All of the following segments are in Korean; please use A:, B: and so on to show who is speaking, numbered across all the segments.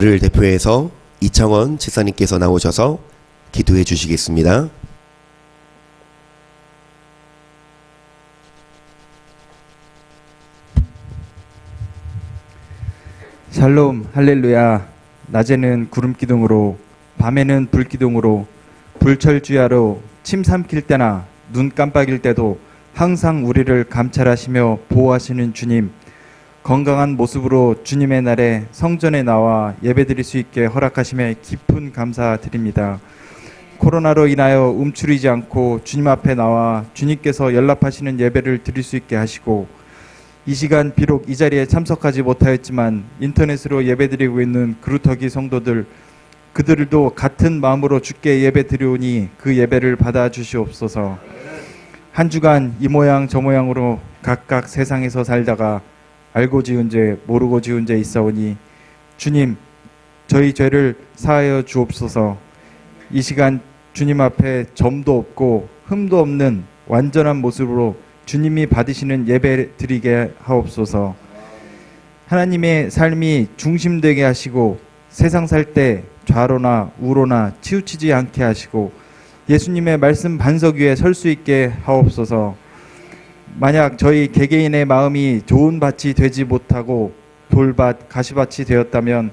A: 를 대표해서 이창원 지사님께서 나오셔서 기도해 주시겠습니다.
B: 샬롬 할렐루야. 낮에는 구름 기둥으로 밤에는 불 기둥으로 불철주야로 침 삼킬 때나 눈 깜빡일 때도 항상 우리를 감찰하시며 보호하시는 주님, 건강한 모습으로 주님의 날에 성전에 나와 예배드릴 수 있게 허락하심에 깊은 감사드립니다. 코로나로 인하여 움츠리지 않고 주님 앞에 나와 주님께서 연락하시는 예배를 드릴 수 있게 하시고, 이 시간 비록 이 자리에 참석하지 못하였지만 인터넷으로 예배드리고 있는 그루터기 성도들, 그들도 같은 마음으로 주께 예배드리오니 그 예배를 받아주시옵소서. 한 주간 이 모양 저 모양으로 각각 세상에서 살다가 알고 지은 죄 모르고 지은 죄 있사오니 주님, 저희 죄를 사하여 주옵소서. 이 시간 주님 앞에 점도 없고 흠도 없는 완전한 모습으로 주님이 받으시는 예배 드리게 하옵소서. 하나님의 삶이 중심되게 하시고 세상 살 때 좌로나 우로나 치우치지 않게 하시고 예수님의 말씀 반석 위에 설 수 있게 하옵소서. 만약 저희 개개인의 마음이 좋은 밭이 되지 못하고 돌밭, 가시밭이 되었다면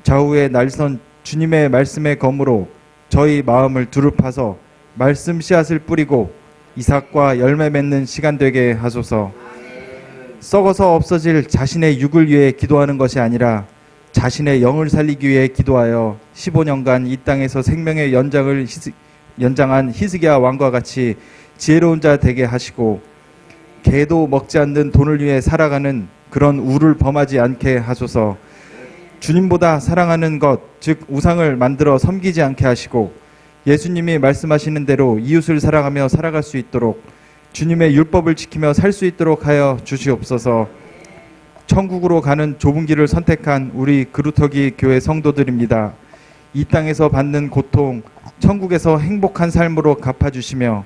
B: 좌우에 날선 주님의 말씀의 검으로 저희 마음을 두릅파서 말씀 씨앗을 뿌리고 이삭과 열매 맺는 시간 되게 하소서. 썩어서 없어질 자신의 육을 위해 기도하는 것이 아니라 자신의 영을 살리기 위해 기도하여 15년간 이 땅에서 생명의 연장한 히스기야 왕과 같이 지혜로운 자 되게 하시고 개도 먹지 않는 돈을 위해 살아가는 그런 우를 범하지 않게 하소서. 주님보다 사랑하는 것, 즉 우상을 만들어 섬기지 않게 하시고 예수님이 말씀하시는 대로 이웃을 사랑하며 살아갈 수 있도록 주님의 율법을 지키며 살 수 있도록 하여 주시옵소서. 천국으로 가는 좁은 길을 선택한 우리 그루터기 교회 성도들입니다. 이 땅에서 받는 고통, 천국에서 행복한 삶으로 갚아주시며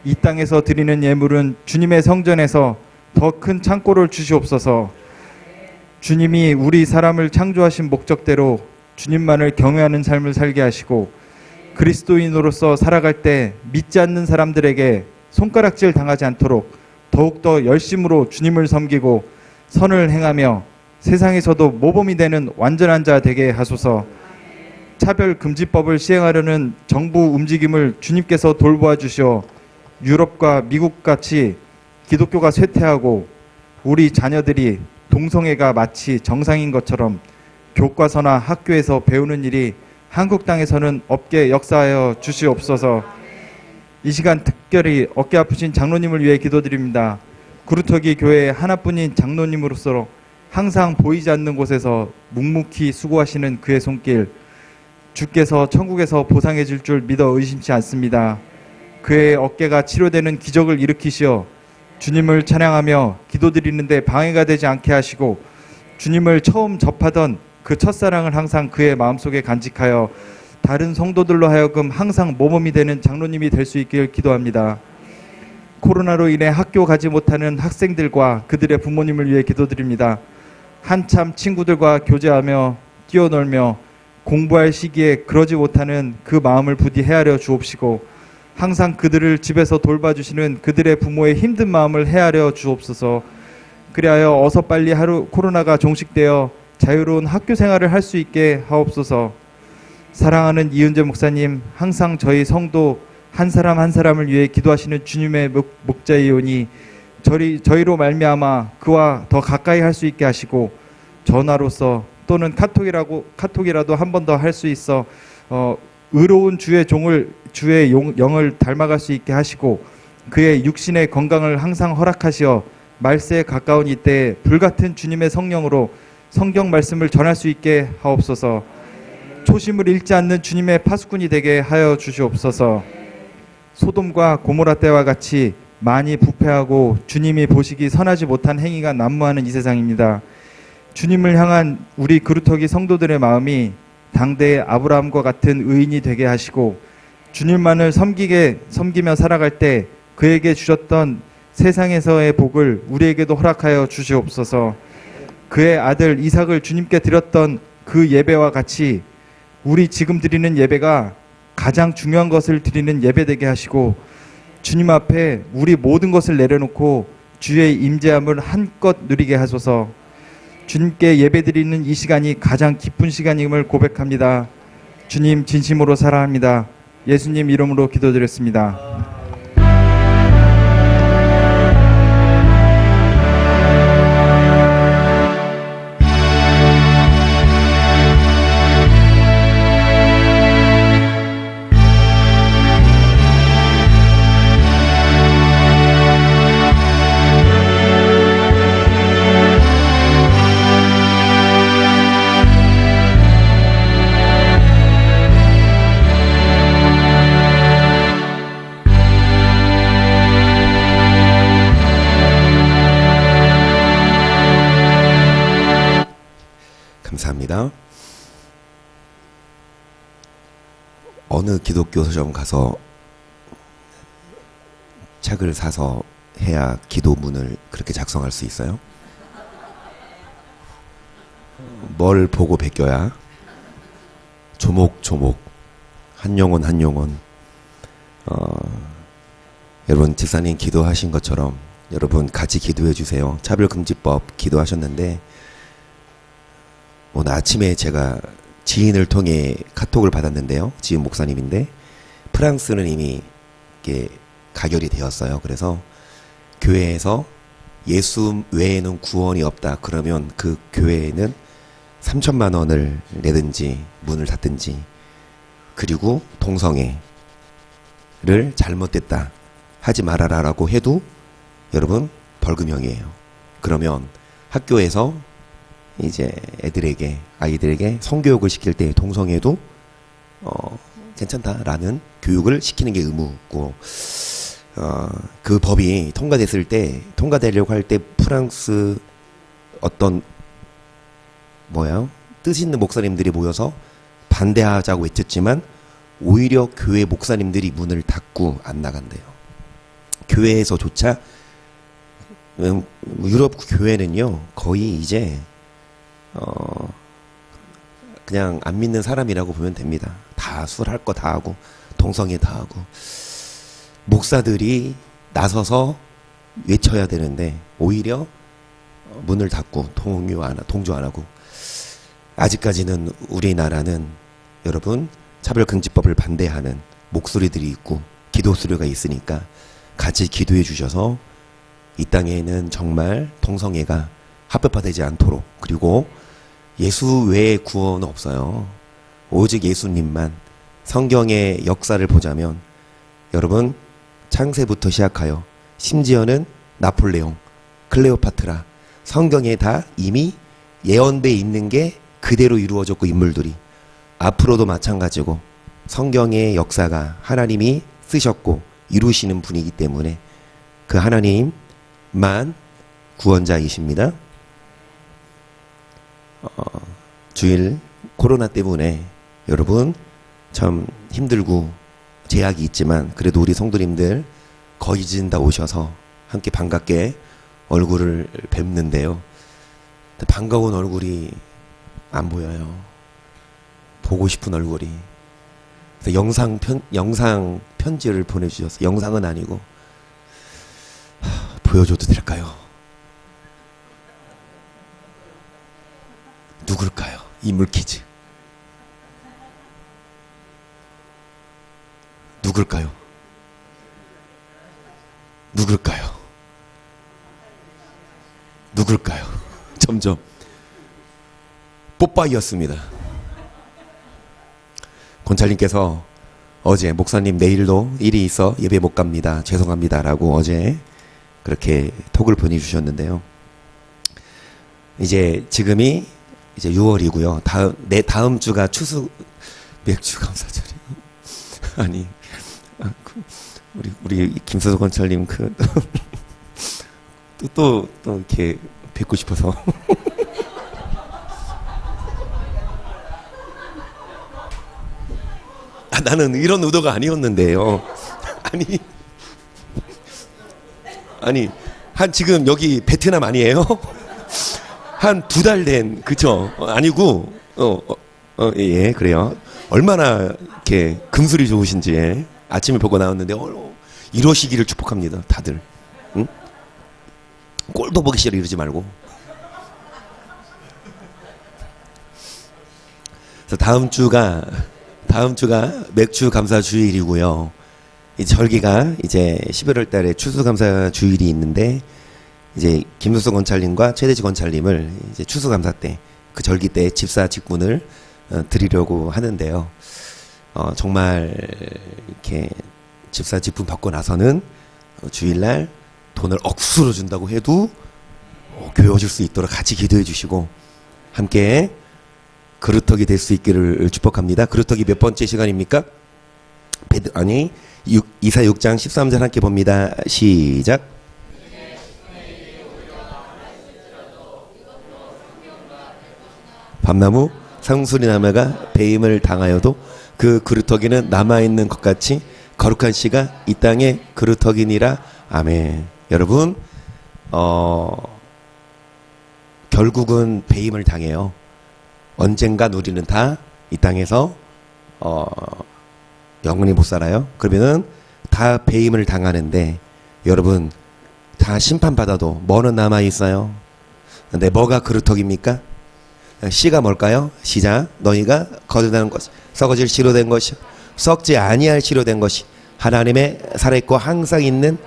B: 이 땅에서 드리는 예물은 주님의 성전에서 더 큰 창고를 주시옵소서. 주님이 우리 사람을 창조하신 목적대로 주님만을 경외하는 삶을 살게 하시고 그리스도인으로서 살아갈 때 믿지 않는 사람들에게 손가락질 당하지 않도록 더욱더 열심으로 주님을 섬기고 선을 행하며 세상에서도 모범이 되는 완전한 자 되게 하소서. 차별금지법을 시행하려는 정부 움직임을 주님께서 돌보아 주시어 유럽과 미국같이 기독교가 쇠퇴하고 우리 자녀들이 동성애가 마치 정상인 것처럼 교과서나 학교에서 배우는 일이 한국 땅에서는 없게 역사하여 주시옵소서. 이 시간 특별히 어깨 아프신 장로님을 위해 기도드립니다. 그루터기 교회의 하나뿐인 장로님으로서 항상 보이지 않는 곳에서 묵묵히 수고하시는 그의 손길, 주께서 천국에서 보상해 줄 줄 믿어 의심치 않습니다. 그의 어깨가 치료되는 기적을 일으키시어 주님을 찬양하며 기도드리는데 방해가 되지 않게 하시고 주님을 처음 접하던 그 첫사랑을 항상 그의 마음속에 간직하여 다른 성도들로 하여금 항상 모범이 되는 장로님이 될 수 있길 기도합니다. 코로나로 인해 학교 가지 못하는 학생들과 그들의 부모님을 위해 기도드립니다. 한참 친구들과 교제하며 뛰어놀며 공부할 시기에 그러지 못하는 그 마음을 부디 헤아려 주옵시고 항상 그들을 집에서 돌봐주시는 그들의 부모의 힘든 마음을 헤아려 주옵소서. 그리하여 어서 빨리 코로나가 종식되어 자유로운 학교 생활을 할 수 있게 하옵소서. 사랑하는 이은재 목사님, 항상 저희 성도 한 사람 한 사람을 위해 기도하시는 주님의 목자이오니 저희로 말미암아 그와 더 가까이 할 수 있게 하시고 전화로서 또는 카톡이라도 한 번 더 할 수 있어 의로운 주의 영을 닮아갈 수 있게 하시고 그의 육신의 건강을 항상 허락하시어 말세에 가까운 이때에 불같은 주님의 성령으로 성경 말씀을 전할 수 있게 하옵소서. 초심을 잃지 않는 주님의 파수꾼이 되게 하여 주시옵소서. 소돔과 고모라 때와 같이 많이 부패하고 주님이 보시기 선하지 못한 행위가 난무하는 이 세상입니다. 주님을 향한 우리 그루터기 성도들의 마음이 당대의 아브라함과 같은 의인이 되게 하시고 주님만을 섬기며 살아갈 때 그에게 주셨던 세상에서의 복을 우리에게도 허락하여 주시옵소서. 그의 아들 이삭을 주님께 드렸던 그 예배와 같이 우리 지금 드리는 예배가 가장 중요한 것을 드리는 예배되게 하시고 주님 앞에 우리 모든 것을 내려놓고 주의 임재함을 한껏 누리게 하소서. 주님께 예배드리는 이 시간이 가장 기쁜 시간임을 고백합니다. 주님 진심으로 사랑합니다. 예수님 이름으로 기도드렸습니다.
A: 감사합니다. 어느 기독교 서점 가서 책을 사서 해야 기도문을 그렇게 작성할 수 있어요? 뭘 보고 베껴야? 조목조목 한 영혼 한 영혼. 여러분 집사님 기도하신 것처럼 여러분 같이 기도해 주세요. 차별금지법 기도하셨는데 오늘 아침에 제가 지인을 통해 카톡을 받았는데요. 지인 목사님인데 프랑스는 이미 이게 가결이 되었어요. 그래서 교회에서 예수 외에는 구원이 없다. 그러면 그 교회에는 3천만 원을 내든지 문을 닫든지, 그리고 동성애를 잘못됐다 하지 말아라라고 해도 여러분 벌금형이에요. 그러면 학교에서 이제 아이들에게 성교육을 시킬 때 동성애도 괜찮다라는 교육을 시키는 게 의무고, 그 법이 통과되려고 할 때 프랑스 어떤 뜻 있는 목사님들이 모여서 반대하자고 외쳤지만 오히려 교회 목사님들이 문을 닫고 안 나간대요. 교회에서조차 유럽 교회는요 거의 이제 그냥 안 믿는 사람이라고 보면 됩니다. 다 술할 거 다 하고 동성애 다 하고, 목사들이 나서서 외쳐야 되는데 오히려 문을 닫고 동조 안 하고. 아직까지는 우리나라는 여러분 차별금지법을 반대하는 목소리들이 있고 기도 수료가 있으니까 같이 기도해 주셔서 이 땅에는 정말 동성애가 합법화되지 않도록, 그리고 예수 외에 구원은 없어요. 오직 예수님만. 성경의 역사를 보자면 여러분 창세부터 시작하여 심지어는 나폴레옹, 클레오파트라, 성경에 다 이미 예언돼 있는 게 그대로 이루어졌고, 인물들이 앞으로도 마찬가지고 성경의 역사가 하나님이 쓰셨고 이루시는 분이기 때문에 그 하나님만 구원자이십니다. 주일 코로나 때문에 여러분 참 힘들고 제약이 있지만 그래도 우리 성도님들 거의 다 오셔서 함께 반갑게 얼굴을 뵙는데요. 반가운 얼굴이 안 보여요. 보고 싶은 얼굴이. 그래서 영상 편지를 보내주셨어요. 영상은 아니고. 보여줘도 될까요? 누굴까요? 인물 퀴즈. 누굴까요? 점점 뽀빠이였습니다. 권찰님께서 어제 목사님 내일도 일이 있어 예배 못 갑니다. 죄송합니다. 라고 어제 그렇게 톡을 보내주셨는데요. 지금이 이제 6월이고요. 다음 주가 추수 맥주 감사절이. 아니, 우리 김서석 권찰님 또 이렇게 뵙고 싶어서. 나는 이런 의도가 아니었는데요. 아니 지금 여기 베트남 아니에요? 한 2달 된, 그쵸? 아니고 예, 그래요. 얼마나 이렇게 금술이 좋으신지 예. 아침에 보고 나왔는데 이러시기를 축복합니다. 다들. 응? 꼴도 보기 싫어 이러지 말고. 그래서 다음 주가 맥주 감사 주일이고요. 이 절기가 이제 11월 달에 추수감사 주일이 있는데 이제 김수석 권찰님과 최대지 권찰님을 이제 추수감사 때 그 절기 때 집사 직분을 드리려고 하는데요. 정말 이렇게 집사 직분 받고 나서는 주일날 돈을 억수로 준다고 해도 교회 오실 수 있도록 같이 기도해 주시고 함께 그루터기 될 수 있기를 축복합니다. 그루터기 몇 번째 시간입니까? 이사 6장 13절 함께 봅니다. 시작. 밤나무 상수리나무가 배임을 당하여도 그 그루터기는 남아있는 것 같이 거룩한 씨가 이 땅의 그루터기니라. 아멘. 여러분 결국은 배임을 당해요. 언젠간 우리는 다 이 땅에서 영원히 못 살아요. 그러면은 다 배임을 당하는데 여러분 다 심판받아도 뭐는 남아있어요? 근데 뭐가 그루터기입니까? 씨가 뭘까요? 시작. 너희가 거듭나는 것이 썩어질 씨로 된 것이 썩지 아니할 씨로 된 것이 하나님의 살아있고 항상 있는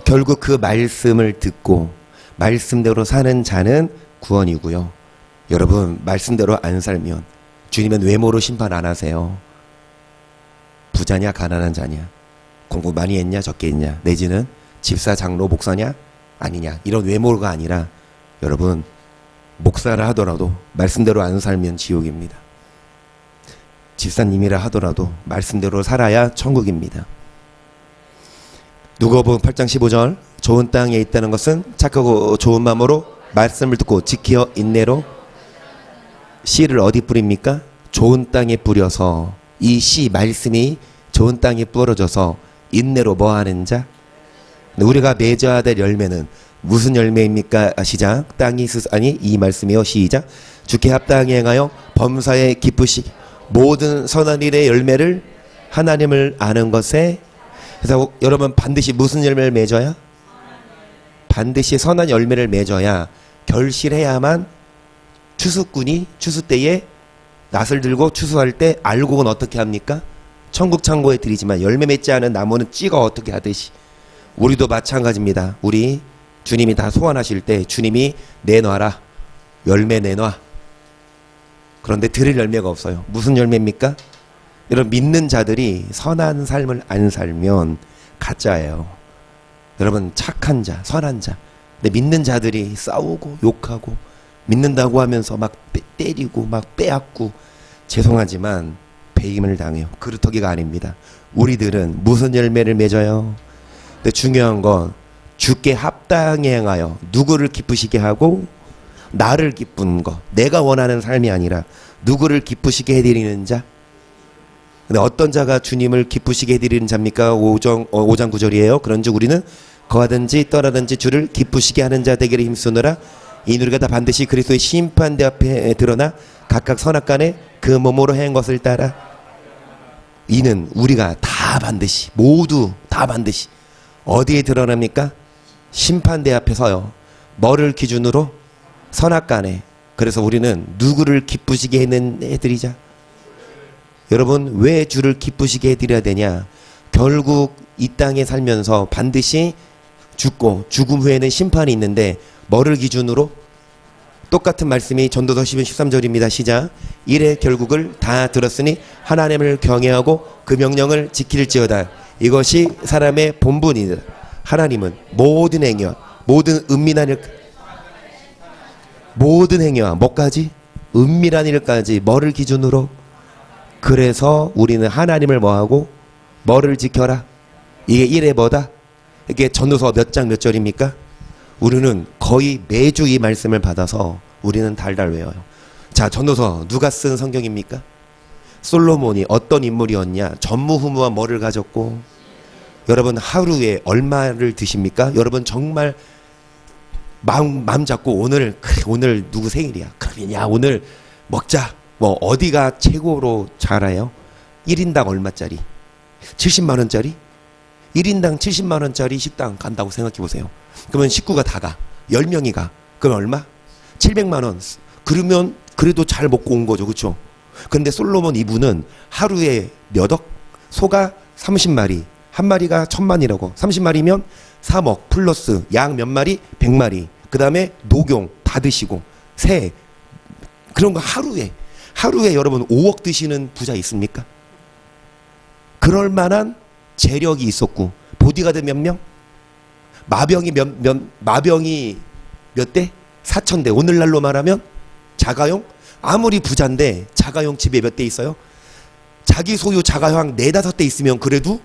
A: 결국 그 말씀을 듣고 말씀대로 사는 자는 구원이고요. 여러분 말씀대로 안 살면 주님은 외모로 심판 안 하세요. 부자냐 가난한 자냐 공부 많이 했냐 적게 했냐 내지는 집사 장로 목사냐 아니냐 이런 외모가 아니라 여러분 목사라 하더라도 말씀대로 안 살면 지옥입니다. 집사님이라 하더라도 말씀대로 살아야 천국입니다. 누가복음 8장 15절 좋은 땅에 있다는 것은 착하고 좋은 마음으로 말씀을 듣고 지켜 인내로 씨를 어디 뿌립니까? 좋은 땅에 뿌려서 이 씨 말씀이 좋은 땅에 뿌려져서 인내로 뭐하는 자? 우리가 맺어야 될 열매는 무슨 열매입니까? 시작. 땅이 아니 이 말씀이요. 시작. 주께 합당히 행하여 범사에 기쁘시게 모든 선한 일의 열매를 하나님을 아는 것에. 그래서 여러분 반드시 무슨 열매를 맺어야? 반드시 선한 열매를 맺어야 결실해야만 추수꾼이 추수 때에 낫을 들고 추수할 때 알곡은 어떻게 합니까? 천국 창고에 들이지만 열매 맺지 않은 나무는 찍어 어떻게 하듯이 우리도 마찬가지입니다. 우리 주님이 다 소환하실 때 주님이 내놔라. 열매 내놔. 그런데 들을 열매가 없어요. 무슨 열매입니까? 여러분 믿는 자들이 선한 삶을 안 살면 가짜예요. 여러분 착한 자, 선한 자. 근데 믿는 자들이 싸우고 욕하고 믿는다고 하면서 막 때리고 막 빼앗고 죄송하지만 배임을 당해요. 그루터기가 아닙니다. 우리들은 무슨 열매를 맺어요? 근데 중요한 건 주께 합당히 행하여 누구를 기쁘시게 하고 나를 기쁜 거 내가 원하는 삶이 아니라 누구를 기쁘시게 해드리는 자. 근데 어떤 자가 주님을 기쁘시게 해드리는 자입니까? 5장 9절이에요. 그런즉 우리는 거하든지 떠나든지 주를 기쁘시게 하는 자 되기를 힘쓰느라 이 우리가 다 반드시 그리스도의 심판대 앞에 드러나 각각 선악간에 그 몸으로 행한 것을 따라. 이는 우리가 다 반드시 모두 다 반드시 어디에 드러납니까? 심판대 앞에 서요. 뭐를 기준으로? 선악간에. 그래서 우리는 누구를 기쁘시게 해드리자. 여러분 왜 주를 기쁘시게 해드려야 되냐? 결국 이 땅에 살면서 반드시 죽고 죽음 후에는 심판이 있는데 뭐를 기준으로? 똑같은 말씀이 전도서 10편 13절입니다. 시작. 이래 결국을 다 들었으니 하나님을 경외하고 그 명령을 지킬지어다. 이것이 사람의 본분이다. 하나님은 모든 행위와 모든 은밀한 일 모든 행위와 뭐까지? 은밀한 일까지 뭐를 기준으로? 그래서 우리는 하나님을 뭐하고 뭐를 지켜라. 이게 일에 뭐다? 이게 전도서 몇 장 몇 절입니까? 우리는 거의 매주 이 말씀을 받아서 우리는 달달 외워요. 자, 전도서 누가 쓴 성경입니까? 솔로몬이 어떤 인물이었냐? 전무후무한 뭐를 가졌고 여러분 하루에 얼마를 드십니까? 여러분 정말 마음 잡고 오늘 누구 생일이야? 그러면 야 오늘 먹자. 뭐 어디가 최고로 잘해요? 1인당 얼마짜리? 70만 원짜리? 1인당 70만 원짜리 식당 간다고 생각해 보세요. 그러면 식구가 다 가. 10명이 가. 그럼 얼마? 700만 원. 그러면 그래도 잘 먹고 온 거죠. 그렇죠? 그런데 솔로몬 이분은 하루에 몇 억? 소가 30마리. 한 마리가 1000만이라고. 30마리면 3억 플러스 양 몇 마리? 100마리. 그 다음에 녹용 다 드시고 새 그런 거 하루에 여러분 5억 드시는 부자 있습니까? 그럴 만한 재력이 있었고 보디가드 몇 명? 마병이 몇 대? 4,000대. 오늘날로 말하면 자가용 아무리 부자인데 자가용 집에 몇 대 있어요? 자기 소유 자가용 4-5대 있으면 그래도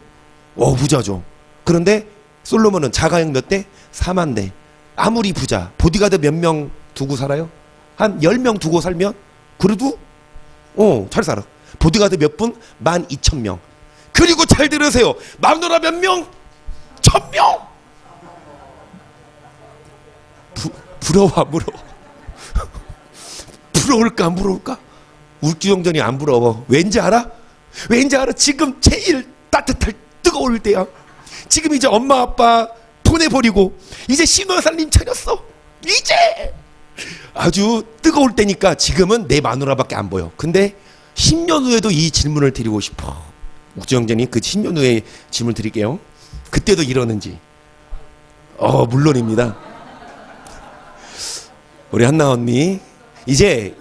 A: 부자죠. 그런데 솔로몬은 자가용 몇 대? 4만 대. 아무리 부자 보디가드 몇 명 두고 살아요? 한 10명 두고 살면 그래도 잘 살아. 보디가드 몇 분? 12,000명. 그리고 잘 들으세요. 마누라 몇 명? 1,000명. 부러워 안 부러워? 부러울까 안 부러울까? 울주영전이 안 부러워. 왠지 알아? 지금 제일 따뜻할 뜨거울 때야. 지금 이제 엄마 아빠 보내버리고 이제 신혼살림 차렸어. 이제 아주 뜨거울 때니까 지금은 내 마누라밖에 안 보여. 근데 10년 후에도 이 질문을 드리고 싶어. 욱주영전이 그 10년 후에 질문 드릴게요. 그때도 이러는지. 물론입니다. 우리 한나 언니 이제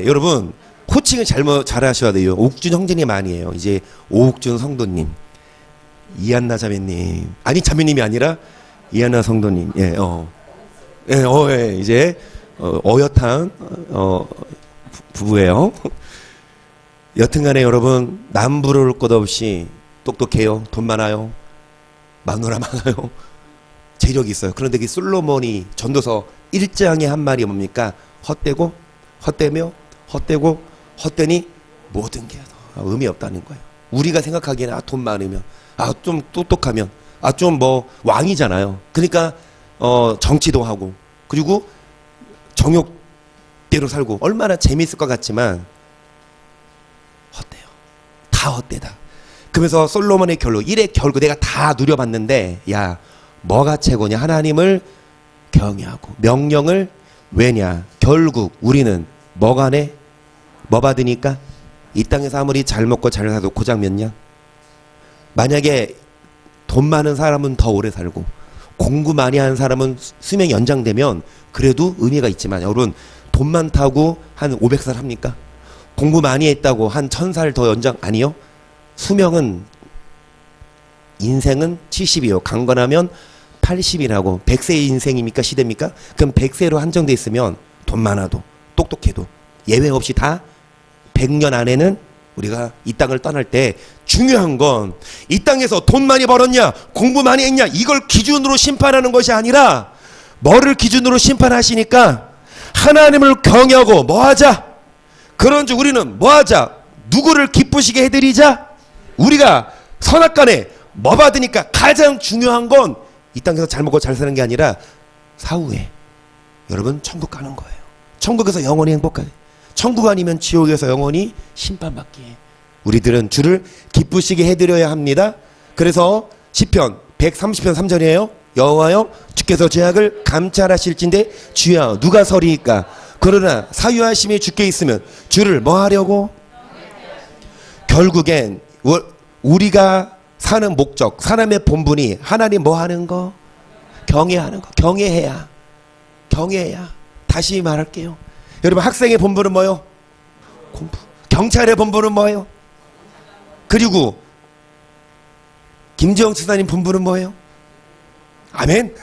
A: 여러분 호칭을 잘 하셔야 돼요. 옥준 형제님 아니에요. 이제 오옥준 성도님, 이한나 자매님, 아니 자매님이 아니라 이한나 성도님. 이제 어엿한 부부예요. 여튼간에 여러분 남 부러울 것 없이 똑똑해요. 돈 많아요. 마누라 많아요. 재력이 있어요. 그런데 그 솔로몬이 전도서 1장에 한 말이 뭡니까? 헛되니 모든 게 의미 없다는 거예요. 우리가 생각하기에는 돈 많으면 좀 똑똑하면 좀 뭐 왕이잖아요. 그러니까 정치도 하고 그리고 정욕대로 살고 얼마나 재미있을 것 같지만 헛돼요. 다 헛되다. 그러면서 솔로몬의 결론, 일의 결국 내가 다 누려봤는데 야 뭐가 최고냐? 하나님을 경외하고 명령을 왜냐? 결국 우리는 뭐가 네? 뭐 받으니까? 이 땅에서 아무리 잘 먹고 잘 살아도 고작 몇 년? 만약에 돈 많은 사람은 더 오래 살고 공부 많이 하는 사람은 수명이 연장되면 그래도 의미가 있지만 여러분 돈 많다고 한 500살 합니까? 공부 많이 했다고 한 1000살 더 연장 아니요? 수명은 인생은 70이요. 강건하면 80이라고. 100세의 인생입니까? 시대입니까? 그럼 100세로 한정돼 있으면 돈 많아도 똑똑해도 예외 없이 다 100년 안에는 우리가 이 땅을 떠날 때 중요한 건 이 땅에서 돈 많이 벌었냐 공부 많이 했냐 이걸 기준으로 심판하는 것이 아니라 뭐를 기준으로 심판하시니까 하나님을 경외하고 뭐하자? 그런즉 우리는 뭐하자? 누구를 기쁘시게 해드리자? 우리가 선악간에 뭐 받으니까 가장 중요한 건 이 땅에서 잘 먹고 잘 사는 게 아니라 사후에 여러분 천국 가는 거예요. 천국에서 영원히 행복하게. 천국 아니면 지옥에서 영원히 심판받기에 우리들은 주를 기쁘시게 해드려야 합니다. 그래서 시편 130편 3절이에요. 여호와여 주께서 죄악을 감찰하실진데 주여 누가 서리이까? 그러나 사유하심이 주께 있으면 주를 뭐 하려고? 결국엔 우리가 사는 목적, 사람의 본분이 하나님 뭐 하는 거? 경외하는 거. 경외해야. 다시 말할게요. 여러분 학생의 본분은 뭐요? 공부. 경찰의 본분은 뭐예요? 그리고 김지영 지사님 본분은 뭐예요? 아멘.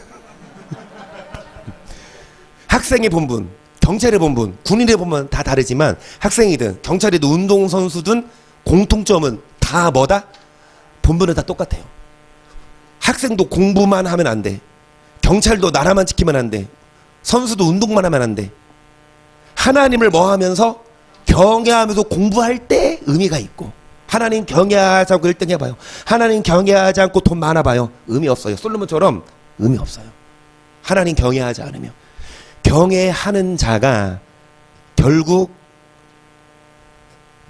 A: 학생의 본분, 경찰의 본분, 군인의 본분 다 다르지만 학생이든 경찰이든 운동선수든 공통점은 다 뭐다? 본분은 다 똑같아요. 학생도 공부만 하면 안 돼. 경찰도 나라만 지키면 안 돼. 선수도 운동만 하면 안 돼. 하나님을 뭐 하면서? 경외하면서 공부할 때 의미가 있고 하나님 경외하지 않고 1등 해봐요. 하나님 경외하지 않고 돈 많아봐요. 의미 없어요. 솔로몬처럼 의미 없어요. 하나님 경외하지 않으면. 경외하는 자가 결국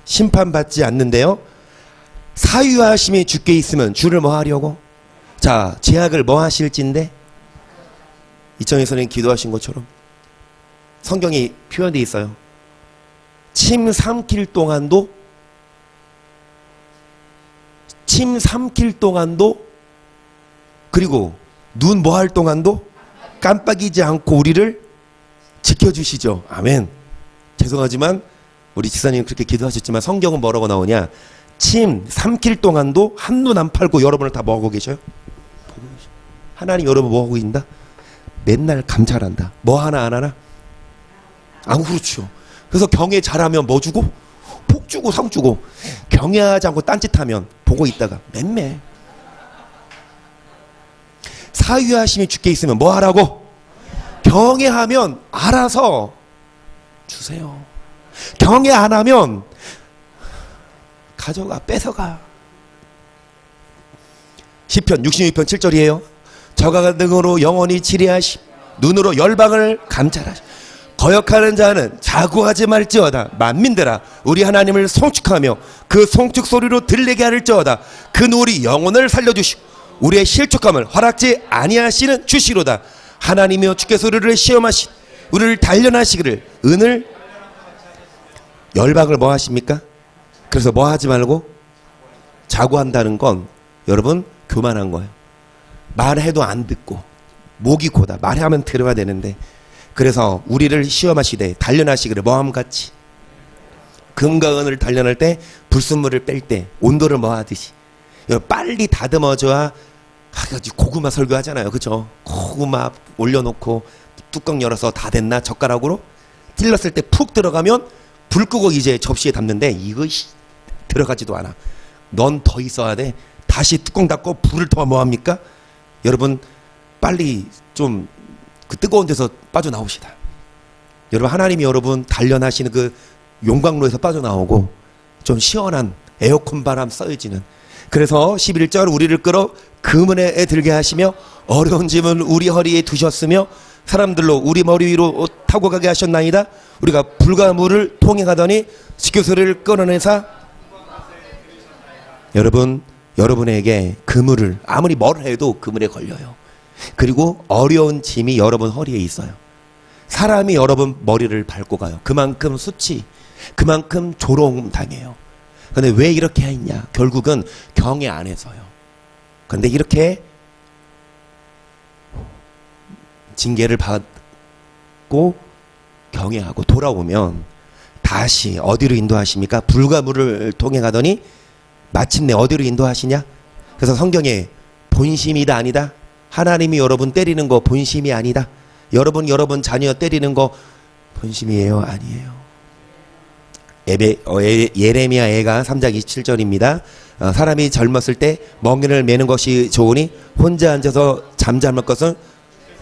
A: 심판받지 않는데요. 사유하심이 주께 있으면 주를 뭐 하려고? 자, 제약을 뭐 하실진데? 이정에서는 기도하신 것처럼 성경이 표현되어 있어요. 침 삼킬 동안도 그리고 눈 뭐 할 동안도 깜빡이지 않고 우리를 지켜주시죠. 아멘. 죄송하지만 우리 지사님 그렇게 기도하셨지만 성경은 뭐라고 나오냐? 침 삼킬 동안도 한눈 안 팔고 여러분을 다 뭐하고 계셔요? 하나님 여러분 뭐하고 계신다? 맨날 감찰한다. 뭐 하나 안 하나? 안 그렇죠. 그래서 경외 잘하면 뭐 주고? 복 주고 상 주고. 경외하지 않고 딴짓하면 보고 있다가 맴매. 사유하심이 주께 있으면 뭐 하라고? 경외하면 알아서 주세요. 경외 안 하면 가져가, 뺏어가. 시편 66편 7절이에요. 저가 등으로 영원히 지리하시 눈으로 열방을 감찰하시 거역하는 자는 자고하지 말지어다. 만민들아 우리 하나님을 송축하며 그 송축 소리로 들리게 할지어다. 그는 우리 영혼을 살려주시고 우리의 실족함을 허락지 아니하시는 주시로다. 하나님이여 주께서 우리를 시험하시 우리를 단련하시기를 은을 열방을 뭐 하십니까? 그래서 뭐 하지 말고 자고한다는 건 여러분 교만한 거예요. 말해도 안 듣고 목이 고다. 말하면 들어야 되는데 그래서 우리를 시험하시되 단련하시기를 뭐함같이 금과 은을 단련할 때 불순물을 뺄 때 온도를 뭐 하듯이 빨리 다듬어줘야 고구마 설교하잖아요. 그죠? 고구마 올려놓고 뚜껑 열어서 다 됐나 젓가락으로 찔렀을 때 푹 들어가면 불 끄고 이제 접시에 담는데 이거 들어가지도 않아. 넌 더 있어야 돼. 다시 뚜껑 닫고 불을 더 뭐합니까? 여러분 빨리 좀 그 뜨거운 데서 빠져나오시다. 여러분 하나님이 여러분 단련하시는 그 용광로에서 빠져나오고 좀 시원한 에어컨 바람 쏘여지는 그래서 11절 우리를 끌어 그물에 들게 하시며 어려운 짐은 우리 허리에 두셨으며 사람들로 우리 머리 위로 타고 가게 하셨나이다. 우리가 불과 물을 통행하더니 지교소리를 끊어내사 여러분 여러분에게 그물을 아무리 뭘 해도 그물에 걸려요. 그리고 어려운 짐이 여러분 허리에 있어요. 사람이 여러분 머리를 밟고 가요. 그만큼 수치 그만큼 조롱 당해요. 근데 왜 이렇게 했냐? 결국은 경외 안에서요. 근데 이렇게 징계를 받고 경외하고 돌아오면 다시 어디로 인도하십니까? 불과 물을 통해 가더니 마침내 어디로 인도하시냐? 그래서 성경에 본심이다 아니다? 하나님이 여러분 때리는 거 본심이 아니다? 여러분 자녀 때리는 거 본심이에요? 아니에요? 예레미야 애가 3장 27절입니다. 사람이 젊었을 때 멍에를 매는 것이 좋으니 혼자 앉아서 잠잠할 것은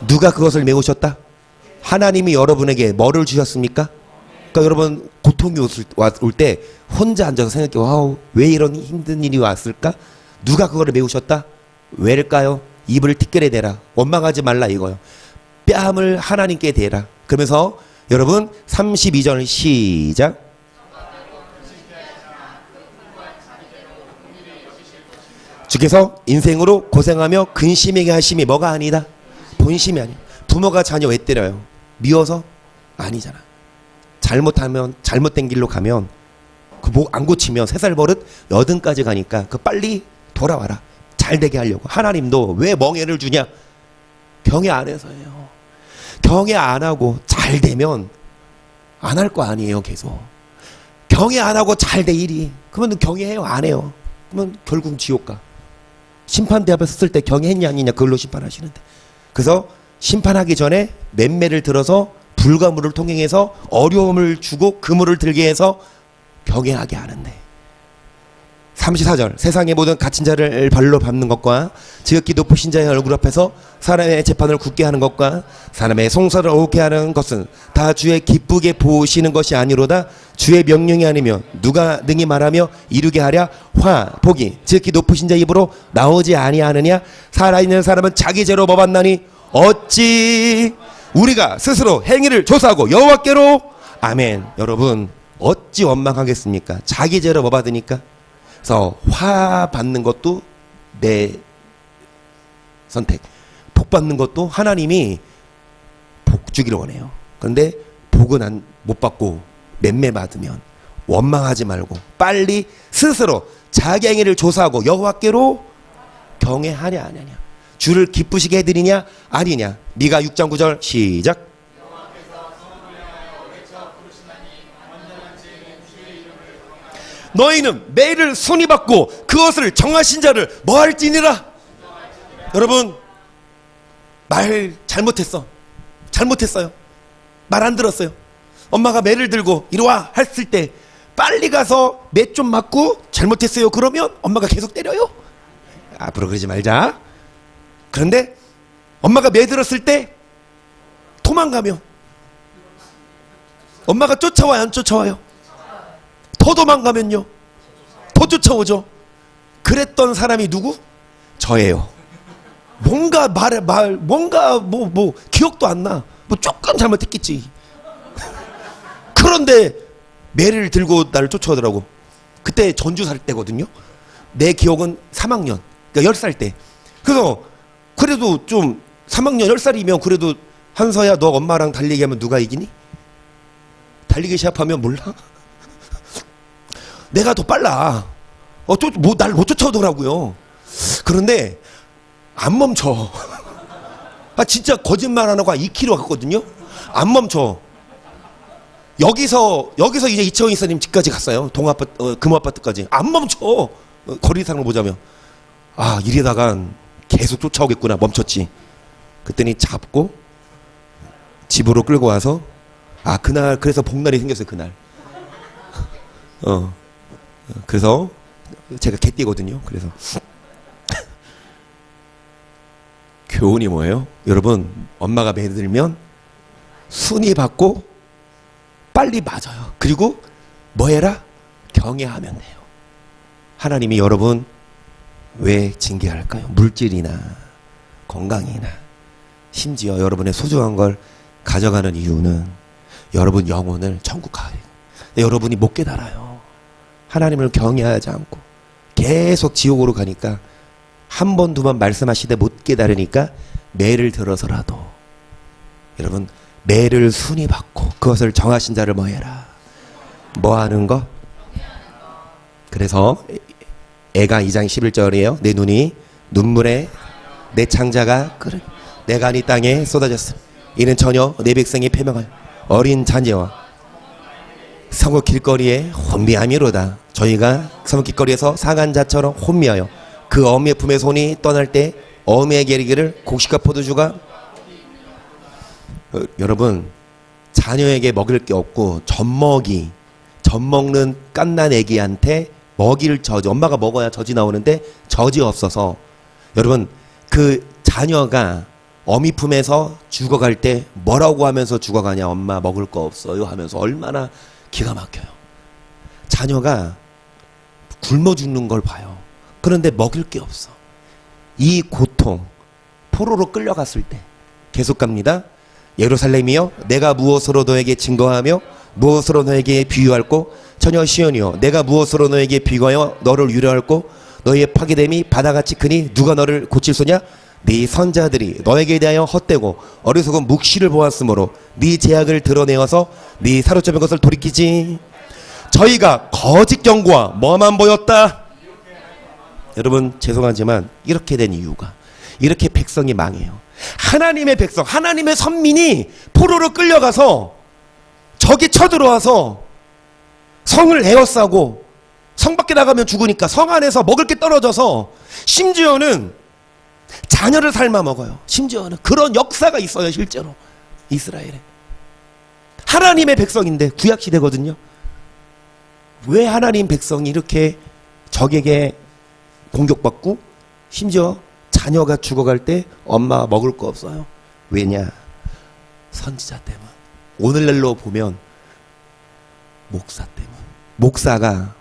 A: 누가 그것을 메우셨다? 하나님이 여러분에게 뭐를 주셨습니까? 그러니까 여러분 고통이 올 때 혼자 앉아서 생각해. 와우, 왜 이런 힘든 일이 왔을까? 누가 그거를 메우셨다? 왜일까요? 입을 티끌에 대라. 원망하지 말라 이거요. 뺨을 하나님께 대라. 그러면서 여러분 32절 시작. 주께서 인생으로 고생하며 근심하게 하심이 뭐가 아니다? 본심이 아니야. 부모가 자녀 왜 때려요? 미워서? 아니잖아. 잘못하면 잘못된 길로 가면 그 목 안 고치면 3살 버릇 80까지 가니까 그 빨리 돌아와라. 잘 되게 하려고. 하나님도 왜 멍해를 주냐? 경외 안 해서예요. 경외 안 하고 잘 되면 안 할 거 아니에요. 계속 경외 안 하고 잘 돼 일이 그러면 경외해요? 안 해요? 그러면 결국 지옥 가. 심판대 앞에 섰을 때 경외했냐 아니냐 그걸로 심판하시는데 그래서 심판하기 전에 맴매를 들어서 불과 물을 통행해서 어려움을 주고 그물을 들게 해서 경외하게 하는데 34절 세상의 모든 갇힌 자를 발로 밟는 것과 지극히 높으신 자의 얼굴 앞에서 사람의 재판을 굳게 하는 것과 사람의 송사를 오게 하는 것은 다 주의 기쁘게 보시는 것이 아니로다. 주의 명령이 아니면 누가 능히 말하며 이루게 하랴. 복이 지극히 높으신 자 입으로 나오지 아니하느냐. 살아있는 사람은 자기 죄로 법받나니 어찌 우리가 스스로 행위를 조사하고 여호와께로 아멘. 여러분 어찌 원망하겠습니까? 자기 죄로 뭐 받으니까. 그래서 화 받는 것도 내 선택, 복 받는 것도 하나님이 복 주기를 원해요. 그런데 복은 못 받고 맴매 받으면 원망하지 말고 빨리 스스로 자기 행위를 조사하고 여호와께로 경외하냐 안 하냐, 주를 기쁘시게 해드리냐 아니냐. 미가 6장 9절 시작. 너희는 매를 순위 받고 그것을 정하신 자를 뭐 할지니라. 여러분, 말 잘못했어요. 말 안 들었어요. 엄마가 매를 들고 이리 와 했을 때 빨리 가서 매 좀 맞고 잘못했어요. 그러면 엄마가 계속 때려요? 앞으로 그러지 말자. 그런데 엄마가 매 들었을 때 도망가면 엄마가 쫓아와요 안 쫓아와요? 더 도망가면요 더 쫓아오죠. 그랬던 사람이 누구? 저예요. 뭔가 뭔가 뭐 기억도 안 나. 뭐 조금 잘못했겠지. 그런데 매를 들고 나를 쫓아오더라고. 그때 전주 살 때거든요. 내 기억은 3학년, 그러니까 10살 때. 그래서 그래도 좀 3학년 10살이면 그래도 한서야 너 엄마랑 달리기 하면 누가 이기니? 달리기 시합하면 몰라? 내가 더 빨라. 날 못 쫓아오더라고요. 그런데 안 멈춰. 진짜 거짓말 안 하고 2km 갔거든요. 안 멈춰. 여기서 이제 이채원 이사님 집까지 갔어요. 금호아파트까지. 안 멈춰. 거리상을 보자면. 이러다간 계속 쫓아오겠구나. 멈췄지. 그랬더니 잡고 집으로 끌고 와서 그날 그래서 복날이 생겼어요. 그날. 그래서 제가 개띠거든요. 그래서 교훈이 뭐예요? 여러분, 엄마가 매 들면 순위 받고 빨리 맞아요. 그리고 뭐 해라? 경외하면 돼요. 하나님이 여러분 왜 징계할까요? 물질이나 건강이나 심지어 여러분의 소중한 걸 가져가는 이유는 여러분 영혼을 천국 가요. 여러분이 못 깨달아요. 하나님을 경외하지 않고 계속 지옥으로 가니까 한 번, 두 번 말씀하시되 못 깨달으니까 매를 들어서라도 여러분 매를 순위 받고 그것을 정하신 자를 뭐 해라? 뭐 하는 거? 그래서 애가 2장 11절이에요. 내 눈이 눈물에 내 창자가 끓은 내 간이 땅에 쏟아졌음. 이는 전혀 내 백성이 패명할 어린 자녀와 성읍 길거리에 혼미함이로다. 저희가 성읍 길거리에서 상한 자처럼 혼미하여 그 어미의 품에 손이 떠날 때 어미에게 이르기를 곡식과 포도주가 여러분 자녀에게 먹일 게 없고 젖 먹는 갓난 애기한테 먹일 젖이 엄마가 먹어야 젖이 나오는데 젖이 없어서 여러분 그 자녀가 어미 품에서 죽어갈 때 뭐라고 하면서 죽어가냐. 엄마 먹을 거 없어요 하면서. 얼마나 기가 막혀요. 자녀가 굶어 죽는 걸 봐요. 그런데 먹일 게 없어. 이 고통, 포로로 끌려갔을 때 계속 갑니다. 예루살렘이여 내가 무엇으로 너에게 증거하며 무엇으로 너에게 비유할꼬? 처녀 시온이여 내가 무엇으로 너에게 비유하여 너를 유려할꼬? 너희의 파괴됨이 바다같이 크니 누가 너를 고칠 소냐? 네 선자들이 너에게 대하여 헛되고 어리석은 묵시를 보았으므로 네 제약을 드러내어서 네 사로잡은 것을 돌이키지. 저희가 거짓 경고와 뭐만 보였다. 여러분 죄송하지만 이렇게 된 이유가 이렇게 백성이 망해요. 하나님의 백성, 하나님의 선민이 포로로 끌려가서 적이 쳐들어와서 성을 에워싸고 성 밖에 나가면 죽으니까 성 안에서 먹을 게 떨어져서 심지어는 자녀를 삶아 먹어요. 심지어는 그런 역사가 있어요. 실제로 이스라엘에. 하나님의 백성인데 구약시대거든요. 왜 하나님 백성이 이렇게 적에게 공격받고 심지어 자녀가 죽어갈 때 엄마 먹을 거 없어요? 왜냐? 선지자 때문. 오늘날로 보면 목사 때문. 목사가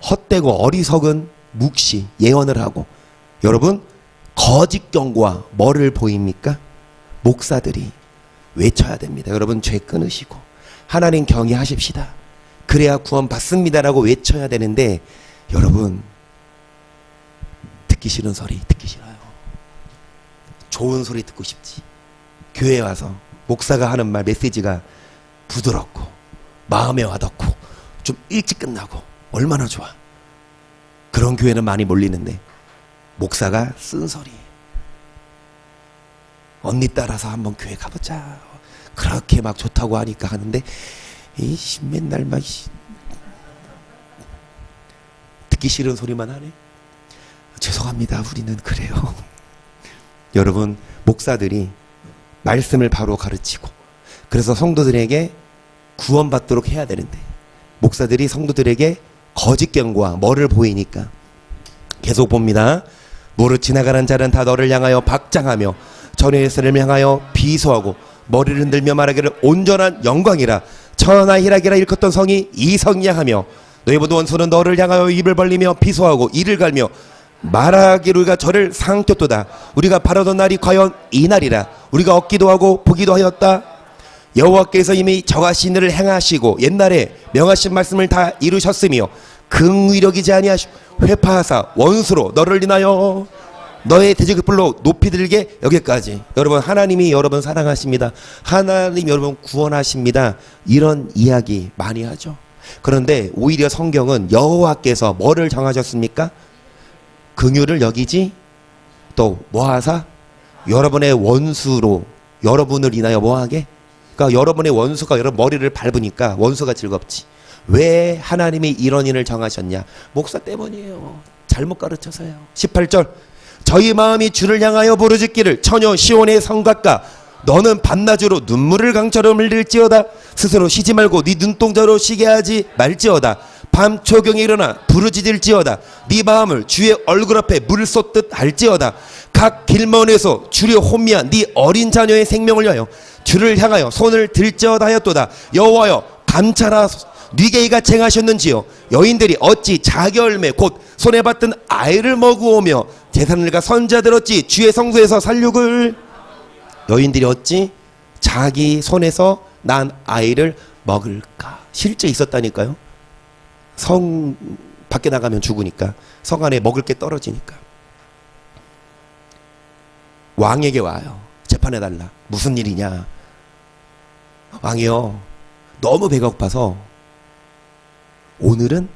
A: 헛되고 어리석은 묵시 예언을 하고 여러분 거짓 경고와 뭐를 보입니까? 목사들이 외쳐야 됩니다. 여러분 죄 끊으시고 하나님 경외하십시다. 그래야 구원 받습니다라고 외쳐야 되는데, 여러분 듣기 싫은 소리 듣기 싫어요. 좋은 소리 듣고 싶지. 교회에 와서 목사가 하는 말 메시지가 부드럽고 마음에 와닿고 좀 일찍 끝나고 얼마나 좋아. 그런 교회는 많이 몰리는데 목사가 쓴소리. 언니 따라서 한번 교회 가보자. 그렇게 막 좋다고 하니까 하는데 이씨 맨날 막 듣기 싫은 소리만 하네. 죄송합니다. 우리는 그래요. 여러분, 목사들이 말씀을 바로 가르치고 그래서 성도들에게 구원받도록 해야 되는데 목사들이 성도들에게 거짓 경고와 뭐를 보이니까 계속 봅니다. 무릇 지나가는 자는 다 너를 향하여 박장하며 전의 예수를 향하여 비소하고 머리를 흔들며 말하기를 온전한 영광이라 천하 희락이라 일컫던 성이 이 성이야 하며 너희 모든 원수는 너를 향하여 입을 벌리며 비소하고 이를 갈며 말하기를 우리가 저를 상켰도다. 우리가 바라던 날이 과연 이 날이라. 우리가 얻기도 하고 보기도 하였다. 여호와께서 이미 정하신 일을 행하시고 옛날에 명하신 말씀을 다 이루셨으며 긍의력이지 아니하시고 회파하사 원수로 너를 인하여 너의 대적불로 높이 들게 여기까지. 여러분, 하나님이 여러분 사랑하십니다. 하나님 여러분 구원하십니다. 이런 이야기 많이 하죠. 그런데 오히려 성경은 여호와께서 뭐를 정하셨습니까? 긍휼을 여기지 또 뭐하사 여러분의 원수로 여러분을 인하여 뭐하게. 그러니까 여러분의 원수가 여러분 머리를 밟으니까 원수가 즐겁지. 왜 하나님이 이런 일을 정하셨냐? 목사 때문이에요. 잘못 가르쳐서요. 18절 저희 마음이 주를 향하여 부르짖기를 처녀 시온의 성곽가 너는 밤낮으로 눈물을 강처럼 흘릴지어다. 스스로 쉬지 말고 네 눈동자로 쉬게 하지 말지어다. 밤 초경에 일어나 부르짖을지어다. 네 마음을 주의 얼굴 앞에 물 쏟듯 할지어다. 각 길먼에서 주려 혼미한 네 어린 자녀의 생명을 위하여 주를 향하여 손을 들지어다 하였도다. 여호와여 감찰하 네게 이가 쟁하셨는지요. 여인들이 어찌 자기 열매 곧 손에 받든 아이를 먹으오며 제사들과 선자들 어찌 주의 성소에서 살육을. 여인들이 어찌 자기 손에서 난 아이를 먹을까. 실제 있었다니까요. 성 밖에 나가면 죽으니까 성 안에 먹을 게 떨어지니까 왕에게 와요. 재판해달라. 무슨 일이냐. 왕이요 너무 배가 고파서 오늘은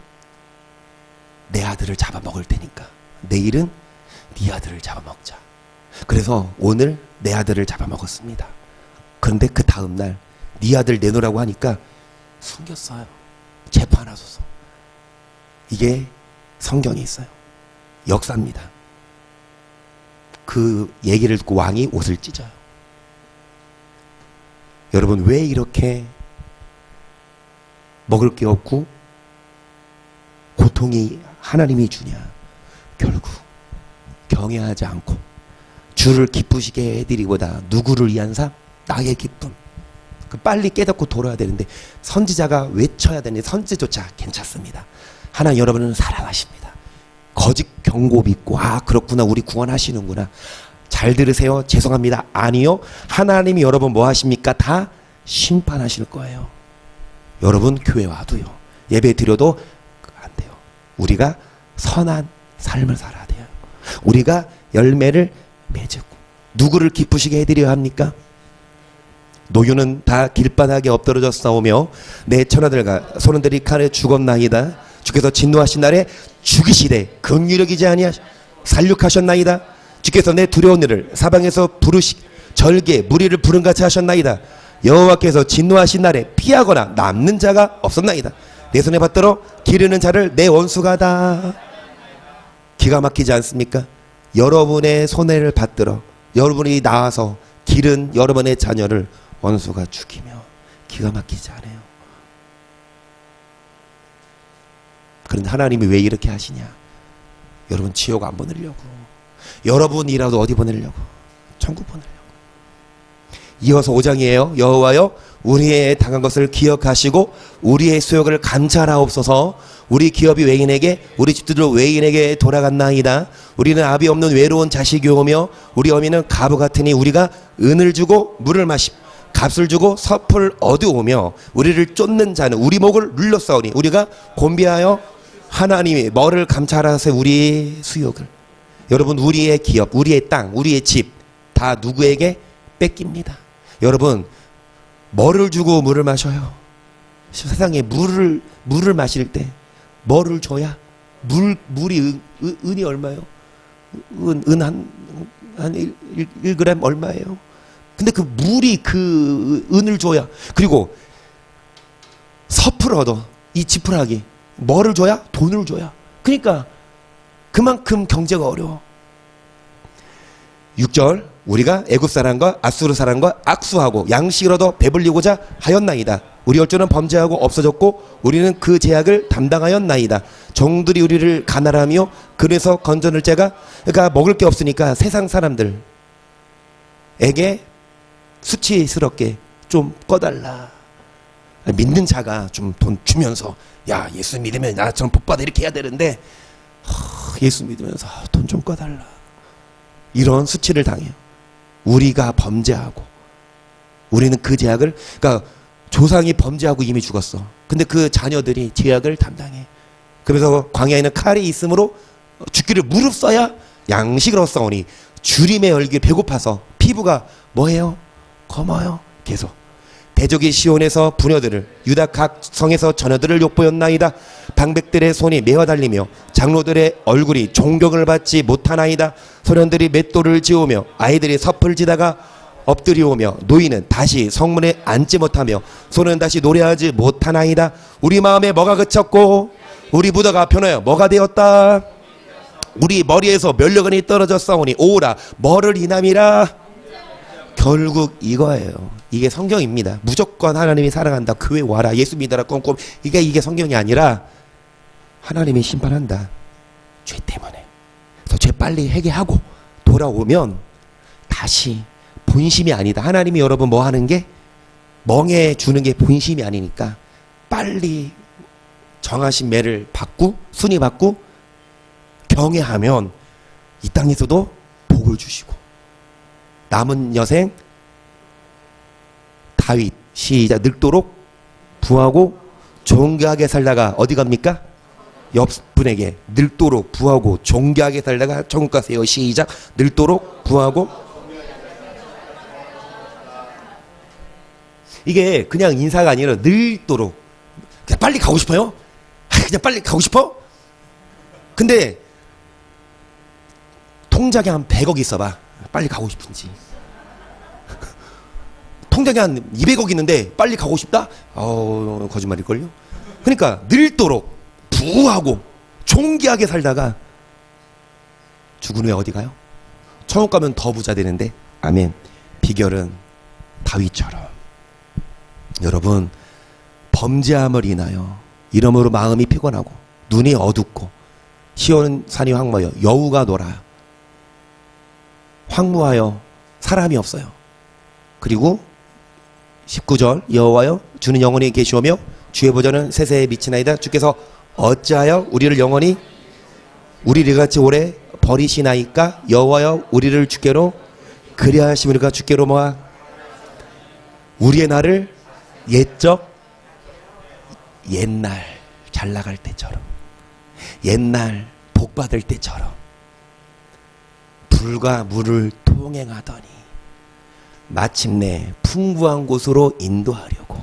A: 내 아들을 잡아먹을 테니까 내일은 네 아들을 잡아먹자. 그래서 오늘 내 아들을 잡아먹었습니다. 그런데 그 다음날 네 아들 내놓으라고 하니까 숨겼어요. 재판하소서. 이게 성경에 있어요. 역사입니다. 그 얘기를 듣고 왕이 옷을 찢어요. 여러분, 왜 이렇게 먹을 게 없고 고통이 하나님이 주냐? 결국 경외하지 않고 주를 기쁘시게 해드리보다 누구를 위한 삶? 나의 기쁨. 그 빨리 깨닫고 돌아야 되는데 선지자가 외쳐야 되는데 선지조차 괜찮습니다. 하나님 여러분은 사랑하십니다. 거짓 경고 믿고 아 그렇구나 우리 구원하시는구나. 잘 들으세요. 죄송합니다. 아니요. 하나님이 여러분 뭐 하십니까? 다 심판하실 거예요. 여러분 교회 와도요. 예배 드려도 안 돼요. 우리가 선한 삶을 살아야 돼요. 우리가 열매를 맺고 누구를 기쁘시게 해드려야 합니까? 노유는 다 길바닥에 엎드러져 싸우며 내 처녀들과 소년들이 칼에 죽었나이다. 주께서 진노하신 날에 죽이시되 긍휼력이지 아니하 살육하셨나이다. 주께서 내 두려운 일을 사방에서 부르시 절개 무리를 부른같이 하셨나이다. 여호와께서 진노하신 날에 피하거나 남는 자가 없었나이다. 내 손에 받들어 기르는 자를 내 원수가 다. 기가 막히지 않습니까? 여러분의 손해를 받들어 여러분이 나와서 기른 여러분의 자녀를 원수가 죽이며 기가 막히지 않아요. 그런데 하나님이 왜 이렇게 하시냐? 여러분 지옥 안 보내려고. 여러분이라도 어디 보내려고? 천국 보내려고. 이어서 5장이에요. 여호와여 우리의 당한 것을 기억하시고 우리의 수욕을 감찰하옵소서. 우리 기업이 외인에게 우리 집들도 외인에게 돌아갔나이다. 우리는 아비 없는 외로운 자식이오며 우리 어미는 가부 같으니 우리가 은을 주고 물을 마시고 값을 주고 섭을 얻어오며 우리를 쫓는 자는 우리 목을 눌렀사오니 우리가 곤비하여 하나님이 뭐를 감찰하세 우리의 수욕을. 여러분, 우리의 기업, 우리의 땅, 우리의 집 다 누구에게 뺏깁니다. 여러분, 뭐를 주고 물을 마셔요? 세상에 물을 마실 때 뭐를 줘야? 물이 은이 얼마요? 은 한 1g 얼마예요? 근데 그 물이 그 은을 줘야. 그리고 섭을 얻어. 이 지푸라기 뭐를 줘야? 돈을 줘야. 그러니까 그만큼 경제가 어려워. 6절, 우리가 애굽 사람과 아수르 사람과 악수하고 양식을 얻어 배불리고자 하였나이다. 우리 열조는 범죄하고 없어졌고 우리는 그 죄악을 담당하였나이다. 종들이 우리를 가난하며 그래서 건져낼 자가, 그러니까 먹을 게 없으니까 세상 사람들에게 수치스럽게 좀 꺼달라. 믿는 자가 좀 돈 주면서, 야, 예수 믿으면 나 좀 복받아 이렇게 해야 되는데 예수 믿으면서 돈 좀 꺼달라. 이런 수치를 당해요. 우리가 범죄하고 우리는 그 죄악을, 그러니까 조상이 범죄하고 이미 죽었어. 근데 그 자녀들이 죄악을 담당해. 그래서 광야에는 칼이 있으므로 죽기를 무릅써야 양식을 얻사오니 주림의 열기 배고파서 피부가 뭐해요? 검어요. 계속. 대적이 시온에서 부녀들을, 유다 각 성에서 처녀들을 욕보였나이다. 방백들의 손이 메어 달리며 장로들의 얼굴이 존경을 받지 못하나이다. 소년들이 맷돌을 지우며 아이들이 섭을 지다가 엎드리오며 노인은 다시 성문에 앉지 못하며 소는 다시 노래하지 못하나이다. 우리 마음에 뭐가 그쳤고 우리 부더가 변하여 뭐가 되었다. 우리 머리에서 면류관이 떨어졌사오니 오라 뭐를 인함이라. 결국 이거예요. 이게 성경입니다. 무조건 하나님이 사랑한다, 교회 와라, 예수 믿어라, 꼼꼼. 이게 성경이 아니라 하나님이 심판한다, 죄 때문에. 그래서 죄 빨리 회개하고 돌아오면 다시 본심이 아니다. 하나님이 여러분 뭐 하는 게, 멍해 주는 게 본심이 아니니까 빨리 정하신 매를 받고 순위 받고 경외하면 이 땅에서도 복을 주시고. 남은 여생 다윗, 시작. 늙도록 부하고 존귀하게 살다가 어디 갑니까? 옆분에게 늙도록 부하고 존귀하게 살다가 천국 가세요. 시작. 늙도록 부하고. 이게 그냥 인사가 아니라 늙도록. 그냥 빨리 가고 싶어요? 그냥 빨리 가고 싶어? 근데 통장에 한 100억 있어봐. 빨리 가고 싶은지. 통장에 한 200억 있는데 빨리 가고 싶다? 거짓말일걸요? 그러니까 늙도록 부하고 존귀하게 살다가 죽은 후에 어디 가요? 천국 가면 더 부자 되는데. 아멘. 비결은 다윗처럼. 여러분, 범죄함을 인하여 이러므로 마음이 피곤하고 눈이 어둡고 시온 산이 황무하여 여우가 놀아요. 황무하여 사람이 없어요. 그리고 19절, 여호와여 주는 영원히 계시오며 주의 보좌는 세세에 미치나이다. 주께서 어찌하여 우리를 영원히 우리를 같이 오래 버리시나이까. 여호와여 우리를 주께로 그리하심이니까. 주께로 모아 우리의 날을 옛날 잘 나갈 때처럼, 옛날 복 받을 때처럼 불과 물을 통행하더니 마침내 풍부한 곳으로 인도하려고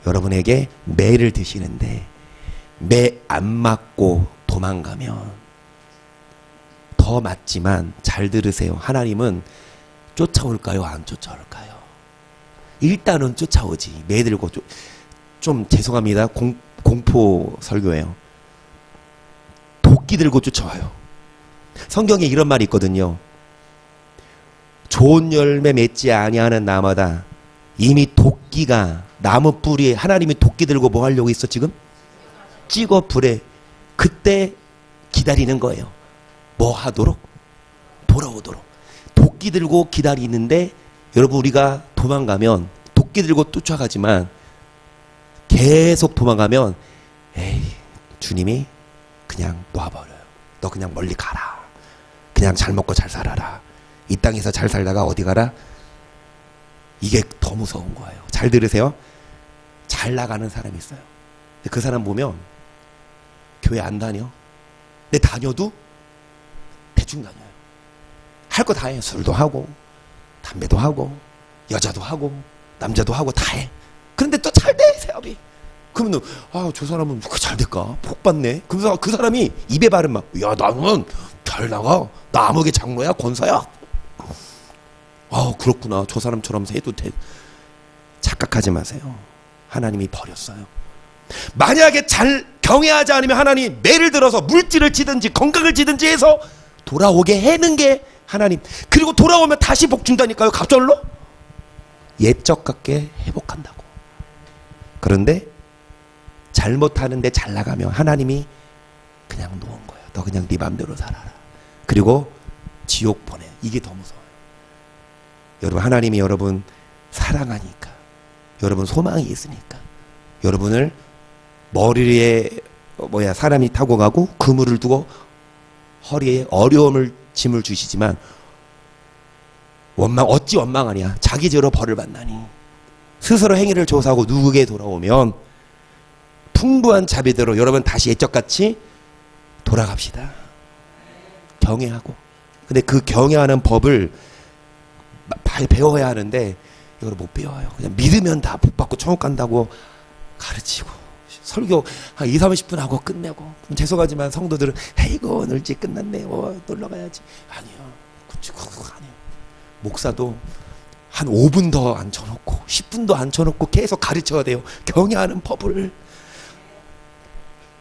A: 여러분에게 매를 드시는데, 매 안 맞고 도망가면 더 맞지만, 잘 들으세요. 하나님은 쫓아올까요? 안 쫓아올까요? 일단은 쫓아오지. 매 들고 좀 죄송합니다. 공포 설교예요. 도끼 들고 쫓아와요. 성경에 이런 말이 있거든요. 좋은 열매 맺지 아니하는 나마다 이미 도끼가 나무 뿌리에, 하나님이 도끼 들고 뭐 하려고 있어 지금? 찍어 불에. 그때 기다리는 거예요. 뭐 하도록? 돌아오도록. 도끼 들고 기다리는데, 여러분 우리가 도망가면, 도끼 들고 쫓아가지만 계속 도망가면, 에이, 주님이 그냥 놔버려요. 너 그냥 멀리 가라. 그냥 잘 먹고 잘 살아라. 이 땅에서 잘 살다가 어디 가라? 이게 더 무서운 거예요. 잘 들으세요. 잘 나가는 사람이 있어요. 근데 그 사람 보면 교회 안 다녀. 근데 다녀도 대충 다녀요. 할 거 다 해. 술도 하고 담배도 하고 여자도 하고 남자도 하고 다 해. 그런데 또 잘 돼, 사업이. 그러면 저 사람은 왜 잘 될까? 복 받네. 그래서 그 사람이 입에 바른 막, 야, 나는 잘 나가. 나 암흑의 장로야, 권사야. 그렇구나. 저 사람처럼 해도 돼. 착각하지 마세요. 하나님이 버렸어요. 만약에 잘 경외하지 않으면 하나님 매를 들어서 물질을 치든지 건강을 치든지 해서 돌아오게 해는 게 하나님. 그리고 돌아오면 다시 복 준다니까요. 갑절로 옛적 같게 회복한다고. 그런데 잘못하는데 잘 나가면 하나님이 그냥 놓은 거예요. 너 그냥 네 맘대로 살아라. 그리고 지옥 보내. 이게 더 무서워요. 여러분, 하나님이 여러분 사랑하니까, 여러분 소망이 있으니까 여러분을 머리에 사람이 타고 가고 그물을 두고 허리에 어려움을 짐을 주시지만 어찌 원망하냐. 자기 죄로 벌을 받나니. 스스로 행위를 조사하고 누구에게 돌아오면 풍부한 자비대로 여러분 다시 옛적같이 돌아갑시다. 경외하고. 근데 그 경외하는 법을 배워야 하는데 이걸 못 배워요. 그냥 믿으면 다 복 받고 천국 간다고 가르치고 설교 한 2, 30분 하고 끝내고. 그럼 죄송하지만 성도들은 이거 오늘 일찍 끝났네. 놀러 가야지. 아니요. 그거 아니에요. 목사도 한 5분 더 앉혀놓고 10분 더 앉혀놓고 계속 가르쳐야 돼요. 경외하는 법을.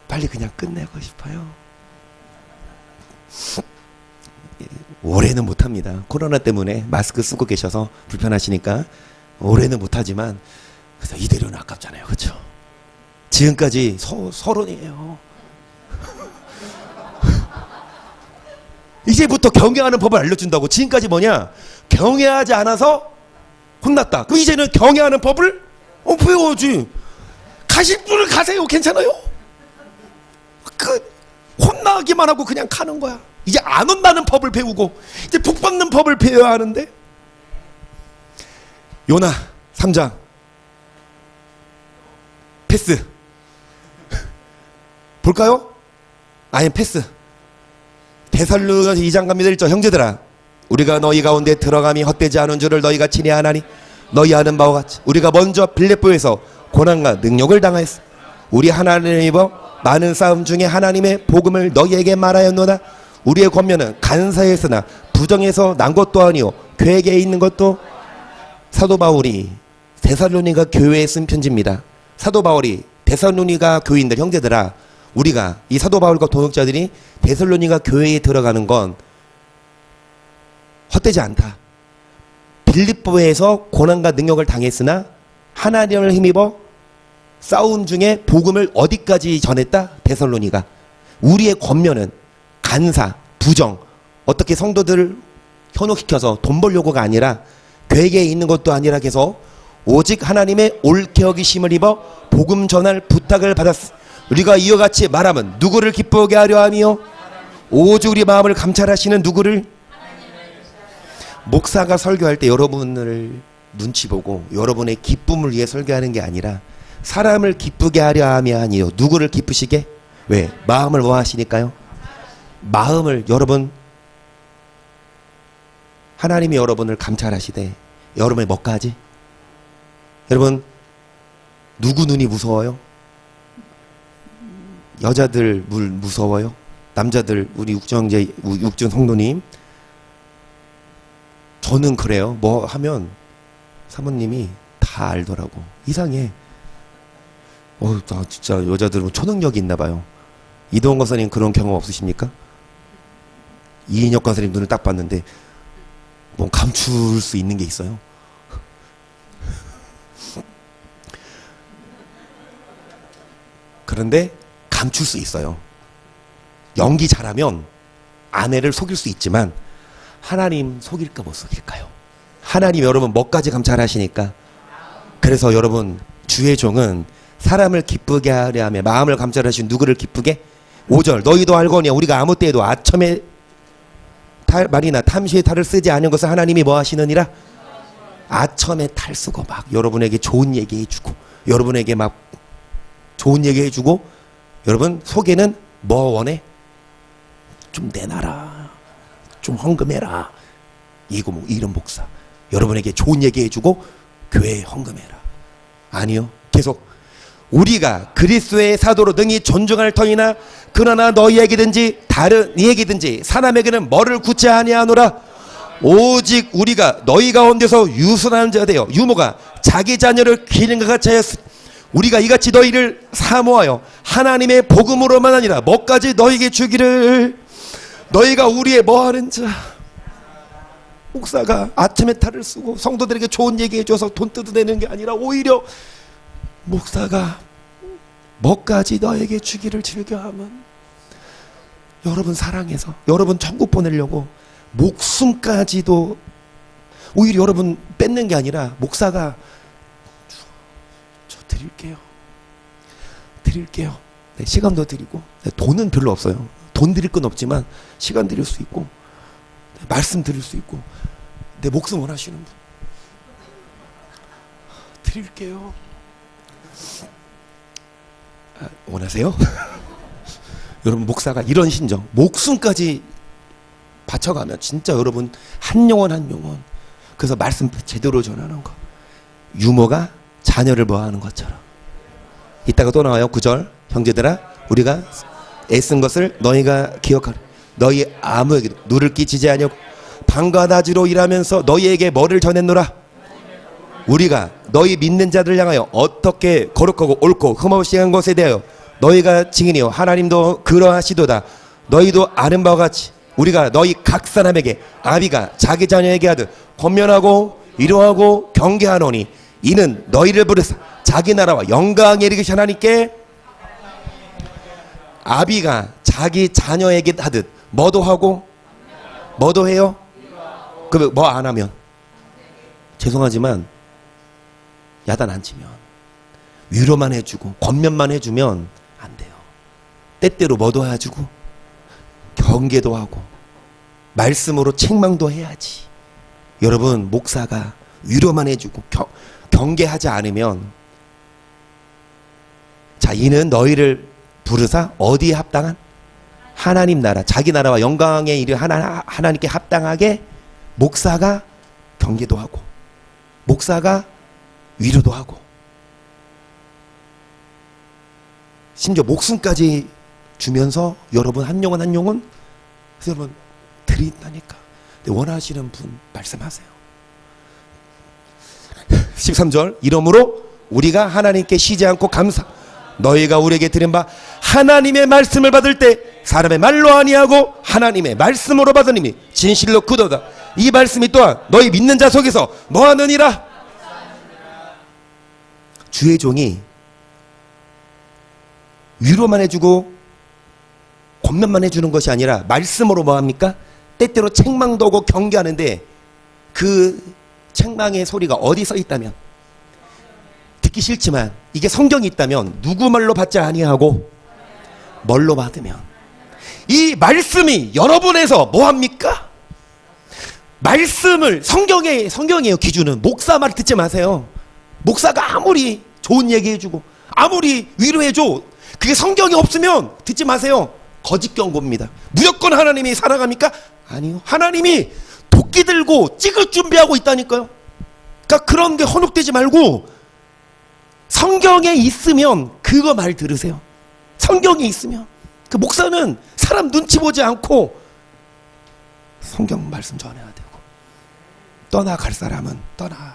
A: 빨리 그냥 끝내고 싶어요. 올해는 못합니다. 코로나 때문에 마스크 쓰고 계셔서 불편하시니까 올해는 못하지만 그래서 이대로는 아깝잖아요. 그렇죠? 지금까지 서론이에요. 이제부터 경외하는 법을 알려준다고. 지금까지 뭐냐? 경외하지 않아서 혼났다. 그럼 이제는 경외하는 법을 배워야지. 가실 분을 가세요. 괜찮아요? 혼나기만 하고 그냥 가는 거야. 이제 안 혼나는 법을 배우고 이제 복 받는 법을 배워야 하는데. 요나 3장 패스 볼까요? 아니 패스. 데살로니가서 2장 갑니다. 1절. 형제들아, 우리가 너희 가운데 들어감이 헛되지 않은 줄을 너희가 친히 아나니 너희 아는 바와 같이 우리가 먼저 빌립보에서 고난과 능력을 당하였어. 우리 하나님을 입어 많은 싸움 중에 하나님의 복음을 너희에게 말하였노라. 우리의 권면은 간사했으나 부정해서 난 것도 아니요 괴계에 있는 것도. 사도 바울이 데살로니가 교회에 쓴 편지입니다. 사도 바울이 데살로니가 교인들, 형제들아, 우리가 이 사도 바울과 동역자들이 데살로니가 교회에 들어가는 건 헛되지 않다. 빌립보에서 고난과 능력을 당했으나 하나님을 힘입어 싸움 중에 복음을 어디까지 전했다? 데살로니가. 우리의 권면은 간사, 부정, 어떻게 성도들을 현혹시켜서 돈 벌려고가 아니라 괴계에 있는 것도 아니라 해서 오직 하나님의 옳게 여기심을 입어 복음 전할 부탁을 받았으. 우리가 이와 같이 말하면 누구를 기쁘게 하려 하며 오직 우리 마음을 감찰하시는 누구를. 목사가 설교할 때 여러분을 눈치 보고 여러분의 기쁨을 위해 설교하는 게 아니라 사람을 기쁘게 하려 함이 아니요 누구를 기쁘시게. 왜? 마음을 뭐 하시니까요? 마음을. 여러분, 하나님이 여러분을 감찰하시되 여러분이 뭐까지? 여러분, 누구 눈이 무서워요? 여자들 무서워요? 남자들, 우리 육준 성도님, 저는 그래요. 뭐 하면 사모님이 다 알더라고. 이상해. 나 진짜 여자들은 초능력이 있나 봐요. 이동원 권사님 그런 경험 없으십니까? 이인혁 권사님 눈을 딱 봤는데 뭐 감출 수 있는 게 있어요? 그런데 감출 수 있어요. 연기 잘하면 아내를 속일 수 있지만 하나님 속일까 못 속일까요? 하나님 여러분 뭐까지 감찰하시니까. 그래서 여러분, 주의 종은 사람을 기쁘게 하려 하며 마음을 감찰하신 누구를 기쁘게. 5절. 너희도 알거니와 우리가 아무 때에도 아첨의 말이나 탐시의 탈을 쓰지 않은 것을 하나님이 뭐 하시느니라. 아첨에 탈수고 막 여러분에게 좋은 얘기 해주고 여러분에게 막 좋은 얘기 해주고 여러분 속에는 뭐 원해? 좀 내놔라, 좀 헌금해라. 이런 목사 여러분에게 좋은 얘기 해주고 교회에 헌금해라. 아니요, 계속 우리가 그리스도의 사도로 능히 존중할 터이나 그러나 너희에게든지 다른 이에게든지 사람에게는 뭐를 굳지 아니하노라. 오직 우리가 너희 가운데서 유순한 자 되어 유모가 자기 자녀를 기른과 같이 하였으니 우리가 이같이 너희를 사모하여 하나님의 복음으로만 아니라 뭐까지 너희에게 주기를. 너희가 우리의 뭐하는 자. 목사가 아침에 탈을 쓰고 성도들에게 좋은 얘기 해줘서 돈 뜯어내는 게 아니라 오히려 목사가 뭐까지 너에게 주기를 즐겨하면 여러분 사랑해서 여러분 천국 보내려고 목숨까지도 오히려 여러분 뺏는 게 아니라 목사가 저 드릴게요. 네, 시간도 드리고 네, 돈은 별로 없어요. 돈 드릴 건 없지만 시간 드릴 수 있고 네, 말씀 드릴 수 있고 내 목숨 원하시는 분 드릴게요. 원하세요? 여러분 목사가 이런 심정 목숨까지 바쳐가면 진짜 여러분 한 영혼 그래서 말씀 제대로 전하는 거 유모가 자녀를 뭐하는 것처럼 이따가 또 나와요. 9절 형제들아 우리가 애쓴 것을 너희가 기억하라. 너희 아무에게도 누를 끼치지 아니하고 밤과 낮으로 일하면서 너희에게 뭐를 전했노라. 우리가 너희 믿는 자들 향하여 어떻게 거룩하고 옳고 흠없이 한 것에 대하여 너희가 증인이요 하나님도 그러하시도다. 너희도 아는 바와 같이 우리가 너희 각 사람에게 아비가 자기 자녀에게 하듯 권면하고 위로하고 경계하노니 이는 너희를 부르사 자기 나라와 영광에 이르게 하나님께 아비가 자기 자녀에게 하듯 뭐도 하고 뭐도 해요? 그 뭐 안 하면 죄송하지만 야단 안 치면 위로만 해주고 권면만 해주면 안 돼요. 때때로 뭐도 해주고 경계도 하고 말씀으로 책망도 해야지. 여러분 목사가 위로만 해주고 경계하지 않으면 자 이는 너희를 부르사 어디에 합당한 하나님 나라 자기 나라와 영광의 일을 하나님께 합당하게 목사가 경계도 하고 목사가 위로도 하고 심지어 목숨까지 주면서 여러분 한 영혼 그래서 여러분 드린다니까. 원하시는 분 말씀하세요. 13절 이러므로 우리가 하나님께 쉬지 않고 감사 너희가 우리에게 드린 바 하나님의 말씀을 받을 때 사람의 말로 아니하고 하나님의 말씀으로 받으니 진실로 그도다. 이 말씀이 또한 너희 믿는 자 속에서 뭐하느니라. 주의 종이 위로만 해주고 권면만 해주는 것이 아니라 말씀으로 뭐합니까? 때때로 책망도 하고 경계하는데 그 책망의 소리가 어디 써 있다면 듣기 싫지만 이게 성경이 있다면 누구 말로 받지 아니하고 뭘로 받으면 이 말씀이 여러분에서 뭐합니까? 말씀을 성경이에요. 기준은 목사 말 듣지 마세요. 목사가 아무리 좋은 얘기 해주고 아무리 위로해줘 그게 성경이 없으면 듣지 마세요. 거짓 경고입니다. 무조건 하나님이 살아갑니까? 아니요. 하나님이 도끼 들고 찍을 준비하고 있다니까요. 그러니까 그런 게 헌혹되지 말고 성경에 있으면 그거 말 들으세요. 성경에 있으면 그 목사는 사람 눈치 보지 않고 성경 말씀 전해야 되고 떠나갈 사람은 떠나.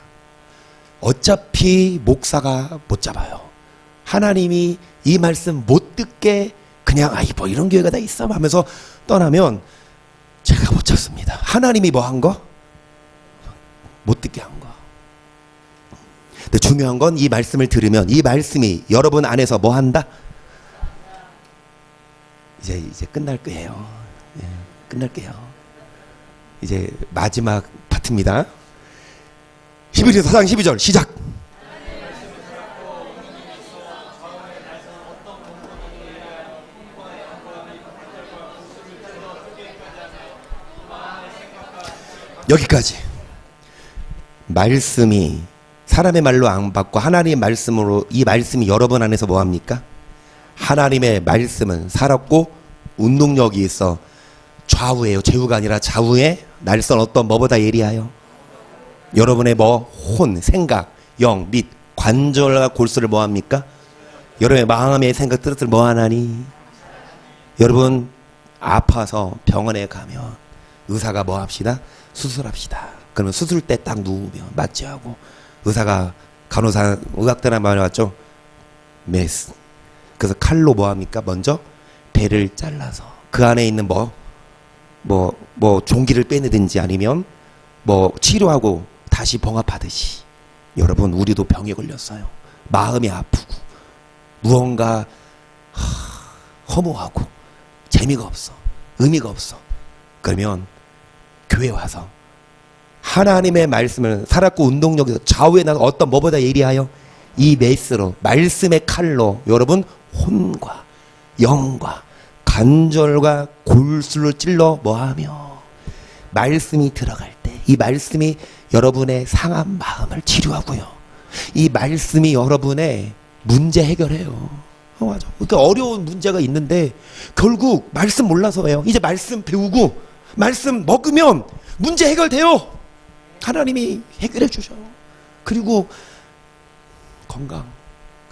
A: 어차피 목사가 못 잡아요. 하나님이 이 말씀 못 듣게 그냥 뭐 이런 교회가 다 있어 하면서 떠나면 제가 못 잡습니다. 하나님이 뭐 한 거? 못 듣게 한 거. 근데 중요한 건 이 말씀을 들으면 이 말씀이 여러분 안에서 뭐 한다? 이제 끝날 거예요. 예, 끝날게요. 이제 마지막 파트입니다. 히브리서 4장 12절 시작. 여기까지. 말씀이 사람의 말로 안 받고 하나님의 말씀으로, 이 말씀이 여러분 안에서 뭐합니까? 하나님의 말씀은 살았고 운동력이 있어 좌우예요. 제우가 아니라 좌우에 날선 어떤 뭐보다 예리하여 여러분의 혼, 생각, 영 및 관절과 골수를 뭐합니까? 여러분의 마음의 생각, 뜻을 뭐하나니? 여러분 아파서 병원에 가면 의사가 뭐합시다? 수술합시다. 그러면 수술 때 딱 누우면 맞지하고 의사가 간호사 의학대나 말이 왔죠. 메스. 그래서 칼로 뭐합니까? 먼저 배를 잘라서 그 안에 있는 종기를 빼내든지 아니면 치료하고 다시 봉합하듯이 여러분 우리도 병에 걸렸어요. 마음이 아프고 무언가 허무하고 재미가 없어, 의미가 없어. 그러면 교회 와서 하나님의 말씀을 살았고 운동력에서 좌우에 나서 어떤 뭐보다 예리하여 이 메스로 말씀의 칼로 여러분 혼과 영과 관절과 골수를 찔러 뭐하며 말씀이 들어갈 때 이 말씀이 여러분의 상한 마음을 치료하고요. 이 말씀이 여러분의 문제 해결해요. 맞아. 그러니까 어려운 문제가 있는데 결국 말씀 몰라서예요. 이제 말씀 배우고 말씀 먹으면 문제 해결돼요. 하나님이 해결해 주셔. 그리고 건강,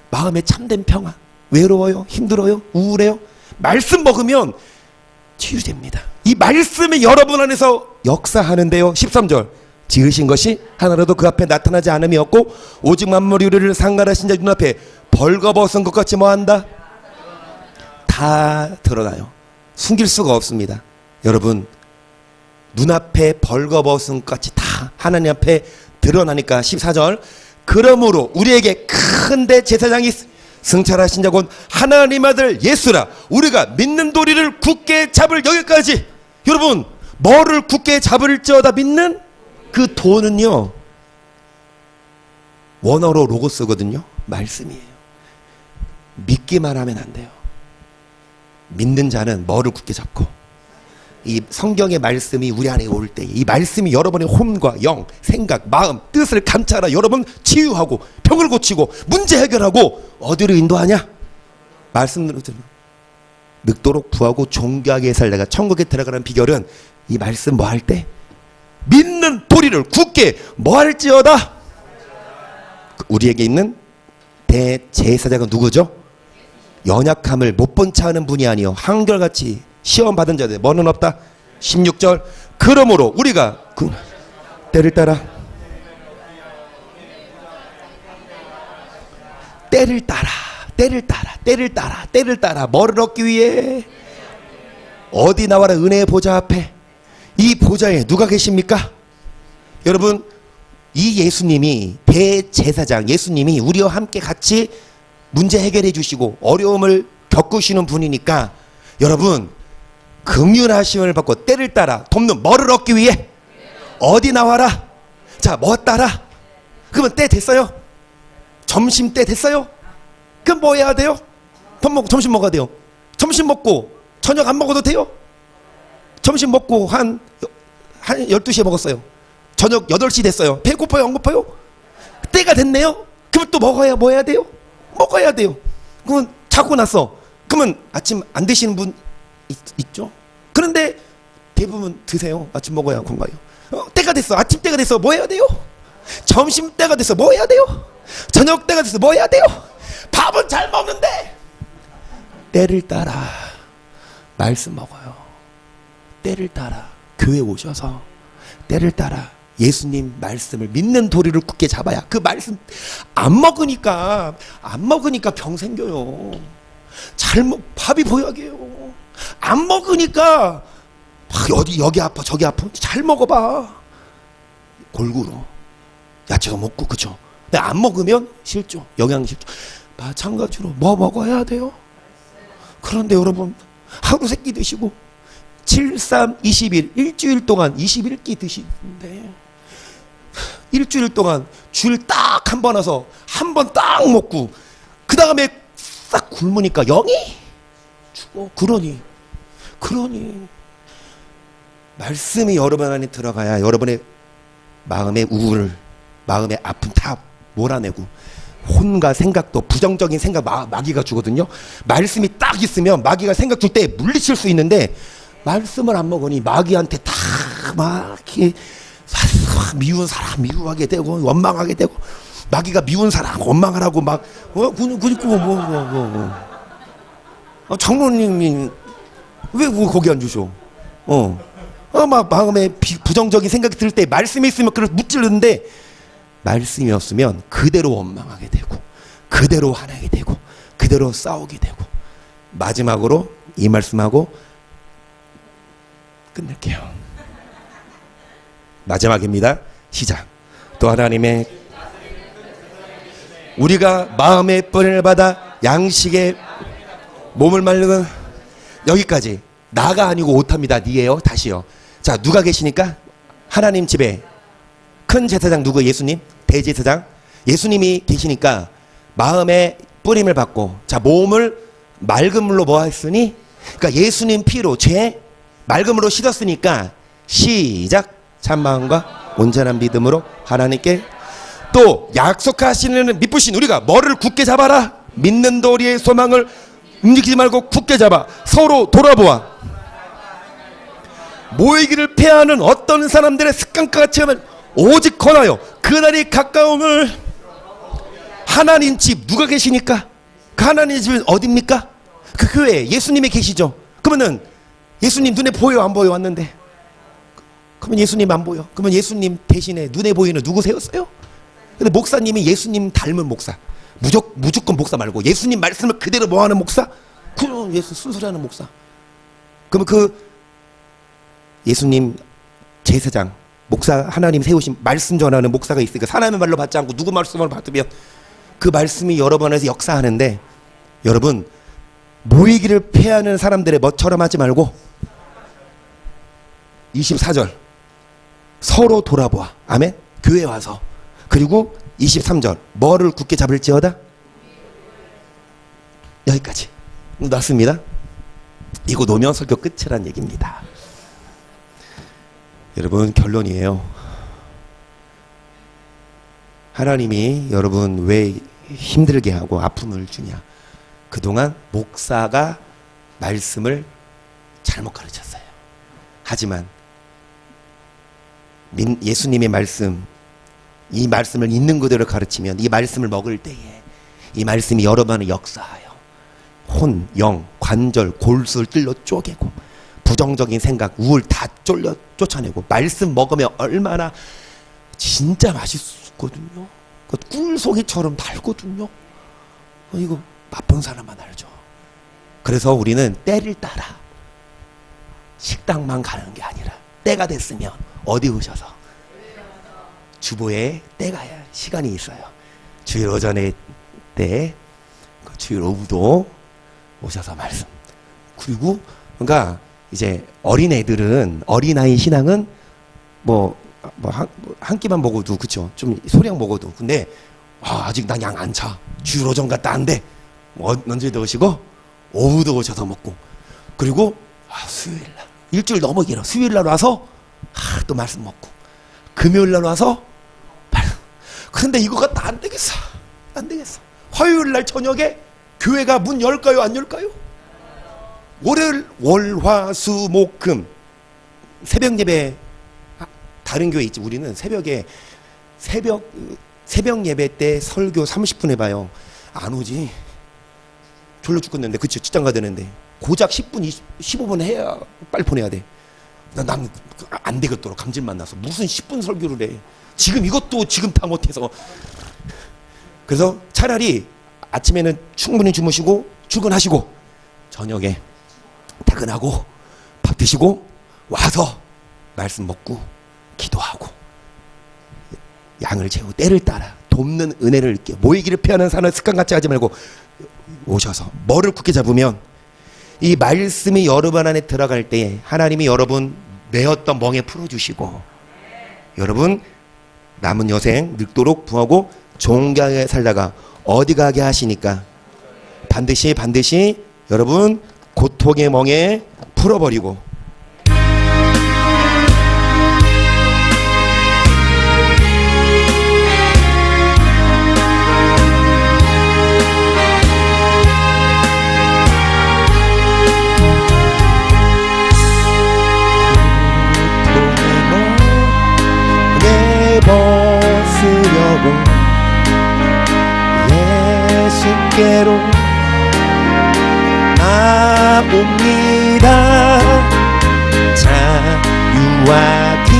A: 마음에 참된 평안. 외로워요? 힘들어요? 우울해요? 말씀 먹으면 치유됩니다. 이 말씀이 여러분 안에서 역사하는데요. 13절 지으신 것이 하나라도 그 앞에 나타나지 않음이 없고 오직 만물 우리를 상관하신 자 눈앞에 벌거벗은 것 같이 뭐한다? 다 드러나요. 숨길 수가 없습니다. 여러분 눈앞에 벌거벗은 것 같이 다 하나님 앞에 드러나니까 14절 그러므로 우리에게 큰 대제사장이 승천하신 자 곧 하나님 아들 예수라 우리가 믿는 도리를 굳게 잡을 여기까지. 여러분 뭐를 굳게 잡을지어다 믿는 그 도는요 원어로 로고스거든요. 말씀이에요. 믿기만 하면 안 돼요. 믿는 자는 뭐를 굳게 잡고 이 성경의 말씀이 우리 안에 올 때 이 말씀이 여러분의 혼과 영, 생각, 마음, 뜻을 감찰하 여러분 치유하고 병을 고치고 문제 해결하고 어디로 인도하냐? 말씀으로 늙도록 부하고 존귀하게 살 내가 천국에 들어가는 비결은 이 말씀 뭐 할 때? 믿는 도리를 굳게 뭐 할지어다? 우리에게 있는 대제사장은 누구죠? 연약함을 못 본 차 하는 분이 아니요 한결같이 시험 받은 자들 뭐는 없다. 16절 그러므로 우리가 그 때를 따라 때를 따라 뭐를 얻기 위해 어디 나와라 은혜의 보좌 앞에 이 보좌에 누가 계십니까? 여러분 이 예수님이 대제사장 예수님이 우리와 함께 같이 문제 해결해 주시고 어려움을 겪으시는 분이니까 여러분 긍휼하심을 받고 때를 따라 돕는 뭐를 얻기 위해 어디 나와라. 자, 뭐 따라? 그러면 때 됐어요? 점심 때 됐어요? 그럼 뭐 해야 돼요? 점심 먹어야 돼요. 점심 먹고 저녁 안 먹어도 돼요? 점심 먹고 한 12시에 먹었어요. 저녁 8시 됐어요. 배고파요? 안 고파요? 때가 됐네요? 그러면 또 뭐 해야 돼요? 먹어야 돼요. 그러면 자고 나서 그러면 아침 안 드시는 분 있죠? 그런데 대부분 드세요. 아침 먹어야 건강해요. 때가 됐어. 아침 때가 됐어. 뭐 해야 돼요? 점심 때가 됐어. 뭐 해야 돼요? 저녁 때가 됐어. 뭐 해야 돼요? 밥은 잘 먹는데 때를 따라 말씀 먹어요. 때를 따라 교회 오셔서 때를 따라 예수님 말씀을 믿는 도리를 굳게 잡아야 그 말씀 안 먹으니까 병 생겨요. 밥이 보약이에요. 안 먹으니까 여기 아파 저기 아파. 잘 먹어봐. 골고루 야채도 먹고 그쵸. 근데 안 먹으면 실조 영양 실조. 마찬가지로 뭐 먹어야 돼요? 그런데 여러분 하루 세끼 드시고 7, 3, 20일 일주일 동안 21끼 드시는데 일주일 동안 주일 딱 한 번 와서 한 번 딱 먹고 그 다음에 싹 굶으니까 영이 죽어. 그러니 말씀이 여러분 안에 들어가야 여러분의 마음의 우울을 마음의 아픔 다 몰아내고 혼과 생각도 부정적인 생각 마귀가 주거든요. 말씀이 딱 있으면 마귀가 생각 줄 때 물리칠 수 있는데 말씀을 안 먹으니 마귀한테 다 막 이렇게 미운 사람 미워하게 되고 원망하게 되고 마귀가 미운 사람 원망하라고 막 장로님이 왜 거기 앉으셔? 막 마음에 부정적인 생각이 들 때 말씀이 있으면 그걸 무찌르는데 말씀이 없으면 그대로 원망하게 되고 그대로 화나게 되고 그대로 싸우게 되고 마지막으로 이 말씀하고 끝낼게요. 마지막입니다. 시작. 또 하나님의 우리가 마음의 뿌리를 받아 양식의 몸을 말르는 여기까지. 나가 아니고 오타입니다. 니예요. 다시요. 자, 누가 계시니까? 하나님 집에 큰 제사장 누구? 예수님? 대제사장? 예수님이 계시니까 마음의 뿌림을 받고 자, 몸을 맑은 물로 뭐 했으니? 그러니까 예수님 피로 죄 맑은 물로 씻었으니까 시작. 참마음과 온전한 믿음으로 하나님께 또 약속하시는 미쁘신 우리가 뭐를 굳게 잡아라. 믿는 도리의 소망을 움직이지 말고 굳게 잡아 서로 돌아보아. 모이기를 패하는 어떤 사람들의 습관과 같이 하면 오직 권하여 그날이 가까움을. 하나님 집 누가 계시니까? 그 하나님 집은 어딥니까? 그 교회에 예수님이 계시죠. 그러면은 예수님 눈에 보여 안 보여? 왔는데 그러면 예수님 안 보여. 그러면 예수님 대신에 눈에 보이는 누구 세웠어요? 근데 목사님이 예수님 닮은 목사, 무조건 목사 말고 예수님 말씀을 그대로 뭐하는 목사? 그럼 예수 순수하는 목사. 그러면 그 예수님 제사장 목사 하나님 세우신 말씀 전하는 목사가 있으니까 사람의 말로 받지 않고 누구 말씀을 받으면 그 말씀이 여러 번 해서 역사하는데 여러분 모이기를 패하는 사람들의 뭐처럼 하지 말고 24절 서로 돌아보아. 아멘. 교회 와서. 그리고 23절 뭐를 굳게 잡을지어다. 여기까지 놨습니다. 이거 놓으면 설교 끝이란 얘기입니다. 여러분 결론이에요. 하나님이 여러분 왜 힘들게 하고 아픔을 주냐? 그동안 목사가 말씀을 잘못 가르쳤어요. 하지만 예수님의 말씀, 이 말씀을 있는 그대로 가르치면 이 말씀을 먹을 때에 이 말씀이 여러 번을 역사하여 혼, 영, 관절, 골수를 찔러 쪼개고 부정적인 생각, 우울 다 쫓아내고 말씀 먹으면 얼마나 진짜 맛있거든요. 꿀송이처럼 달거든요. 이거 맛본 사람만 알죠. 그래서 우리는 때를 따라 식당만 가는 게 아니라 때가 됐으면 어디 오셔서 주보에 때가 시간이 있어요. 주일 오전에 때, 주일 오후도 오셔서 말씀. 그리고 그러니까 이제 어린애들은 어린아이 신앙은 한 끼만 먹어도 그쵸 좀 소량 먹어도 근데 아직 난 양 안 차. 주일 오전 갔다 안 돼. 언제도 오시고 오후도 오셔서 먹고 그리고 수요일날 일주일 너무 길어. 수요일날 와서 또 말씀 먹고 금요일날 와서 말씀. 근데 이거 갖다 안 되겠어. 안 되겠어. 화요일날 저녁에 교회가 문 열까요? 안 열까요? 월요일 월화수목금 새벽 예배 다른 교회 있지. 우리는 새벽 예배 때 설교 30분 해봐요. 안 오지. 졸려 죽겠는데 그치 직장 가야 되는데 고작 10분 15분 해야 빨리 보내야 돼. 난 안 되겠더라. 감질만 나서 무슨 10분 설교를 해. 지금 이것도 지금 다 못해서. 그래서 차라리 아침에는 충분히 주무시고 출근하시고 저녁에 퇴근하고 밥 드시고 와서 말씀 먹고 기도하고 양을 채우고 때를 따라 돕는 은혜를 느껴 모이기를 피하는 사는 습관 같이 하지 말고 오셔서 뭐를 굳게 잡으면 이 말씀이 여러분 안에 들어갈 때에 하나님이 여러분 매었던 멍에 풀어주시고 여러분 남은 여생 늙도록 부하고 존귀하게 살다가 어디 가게 하시니까 반드시 여러분 고통의 멍에 풀어버리고 주께로 나옵니다. 자유와 길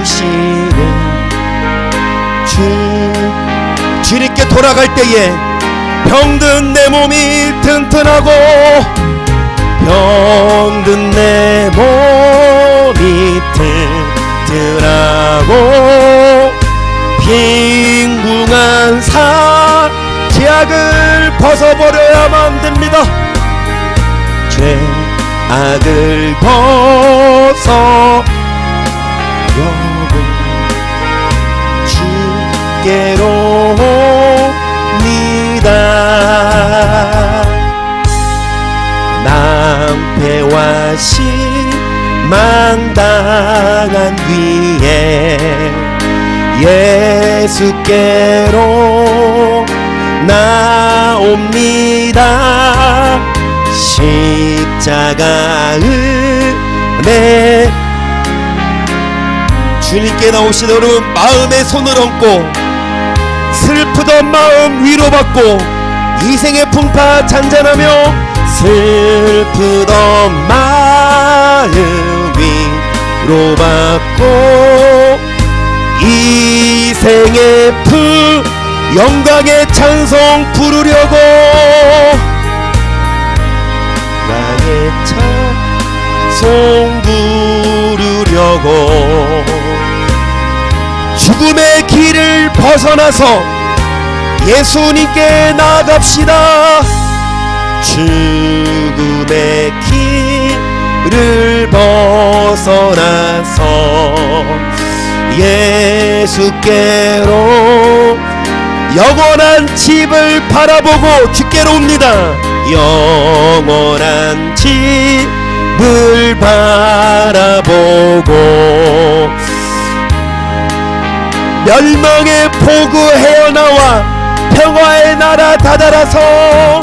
A: 베푸시는 주님께 돌아갈 때에 병든 내 몸이 튼튼하고 병든 내 몸이 튼튼하고 빈궁한 죄악을 벗어버려야만 됩니다. 죄악을 벗어려고 주께로 옵니다. 낭패와 실망당한 위에 예수께로 나옵니다. 십자가 은혜 주님께 나오신 여러분, 마음에 손을 얹고 슬프던 마음 위로받고 이생의 풍파 잔잔하며 슬프던 마음 위로받고 이생의 영광의 찬송 부르려고 나의 찬송 부르려고 죽음의 길을 벗어나서 예수님께 나아갑시다. 죽음의 길을 벗어나서 예수께로 영원한 집을 바라보고 주께로 옵니다. 영원한 집을 바라보고 멸망의 포구 헤어나와 평화의 나라 다다라서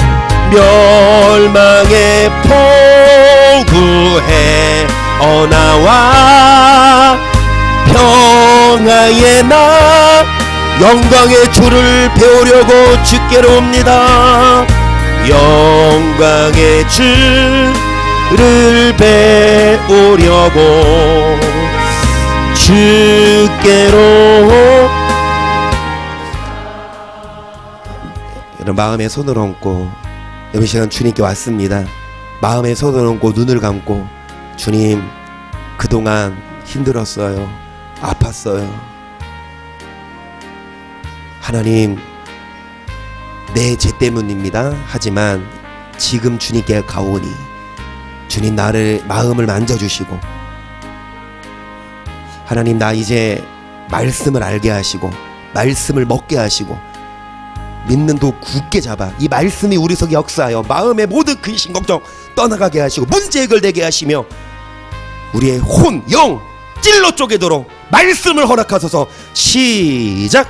A: 멸망의 포구 헤어나와 평화의 나 영광의 주를 배우려고 주께로 옵니다. 영광의 주를 배우려고 주께로 여러분, 마음에 손을 얹고 여러분 시간 주님께 왔습니다. 마음에 손을 얹고 눈을 감고 주님, 그동안 힘들었어요. 아팠어요. 하나님, 내 죄 때문입니다. 하지만 지금 주님께 가오니 주님 나를 마음을 만져주시고 하나님, 나 이제 말씀을 알게 하시고 말씀을 먹게 하시고 믿는 도 굳게 잡아 이 말씀이 우리 속에 역사하여 마음의 모든 근심 걱정 떠나가게 하시고 문제 해결되게 하시며 우리의 혼, 영 찔러 쪼개도록 말씀을 허락하소서. 시작.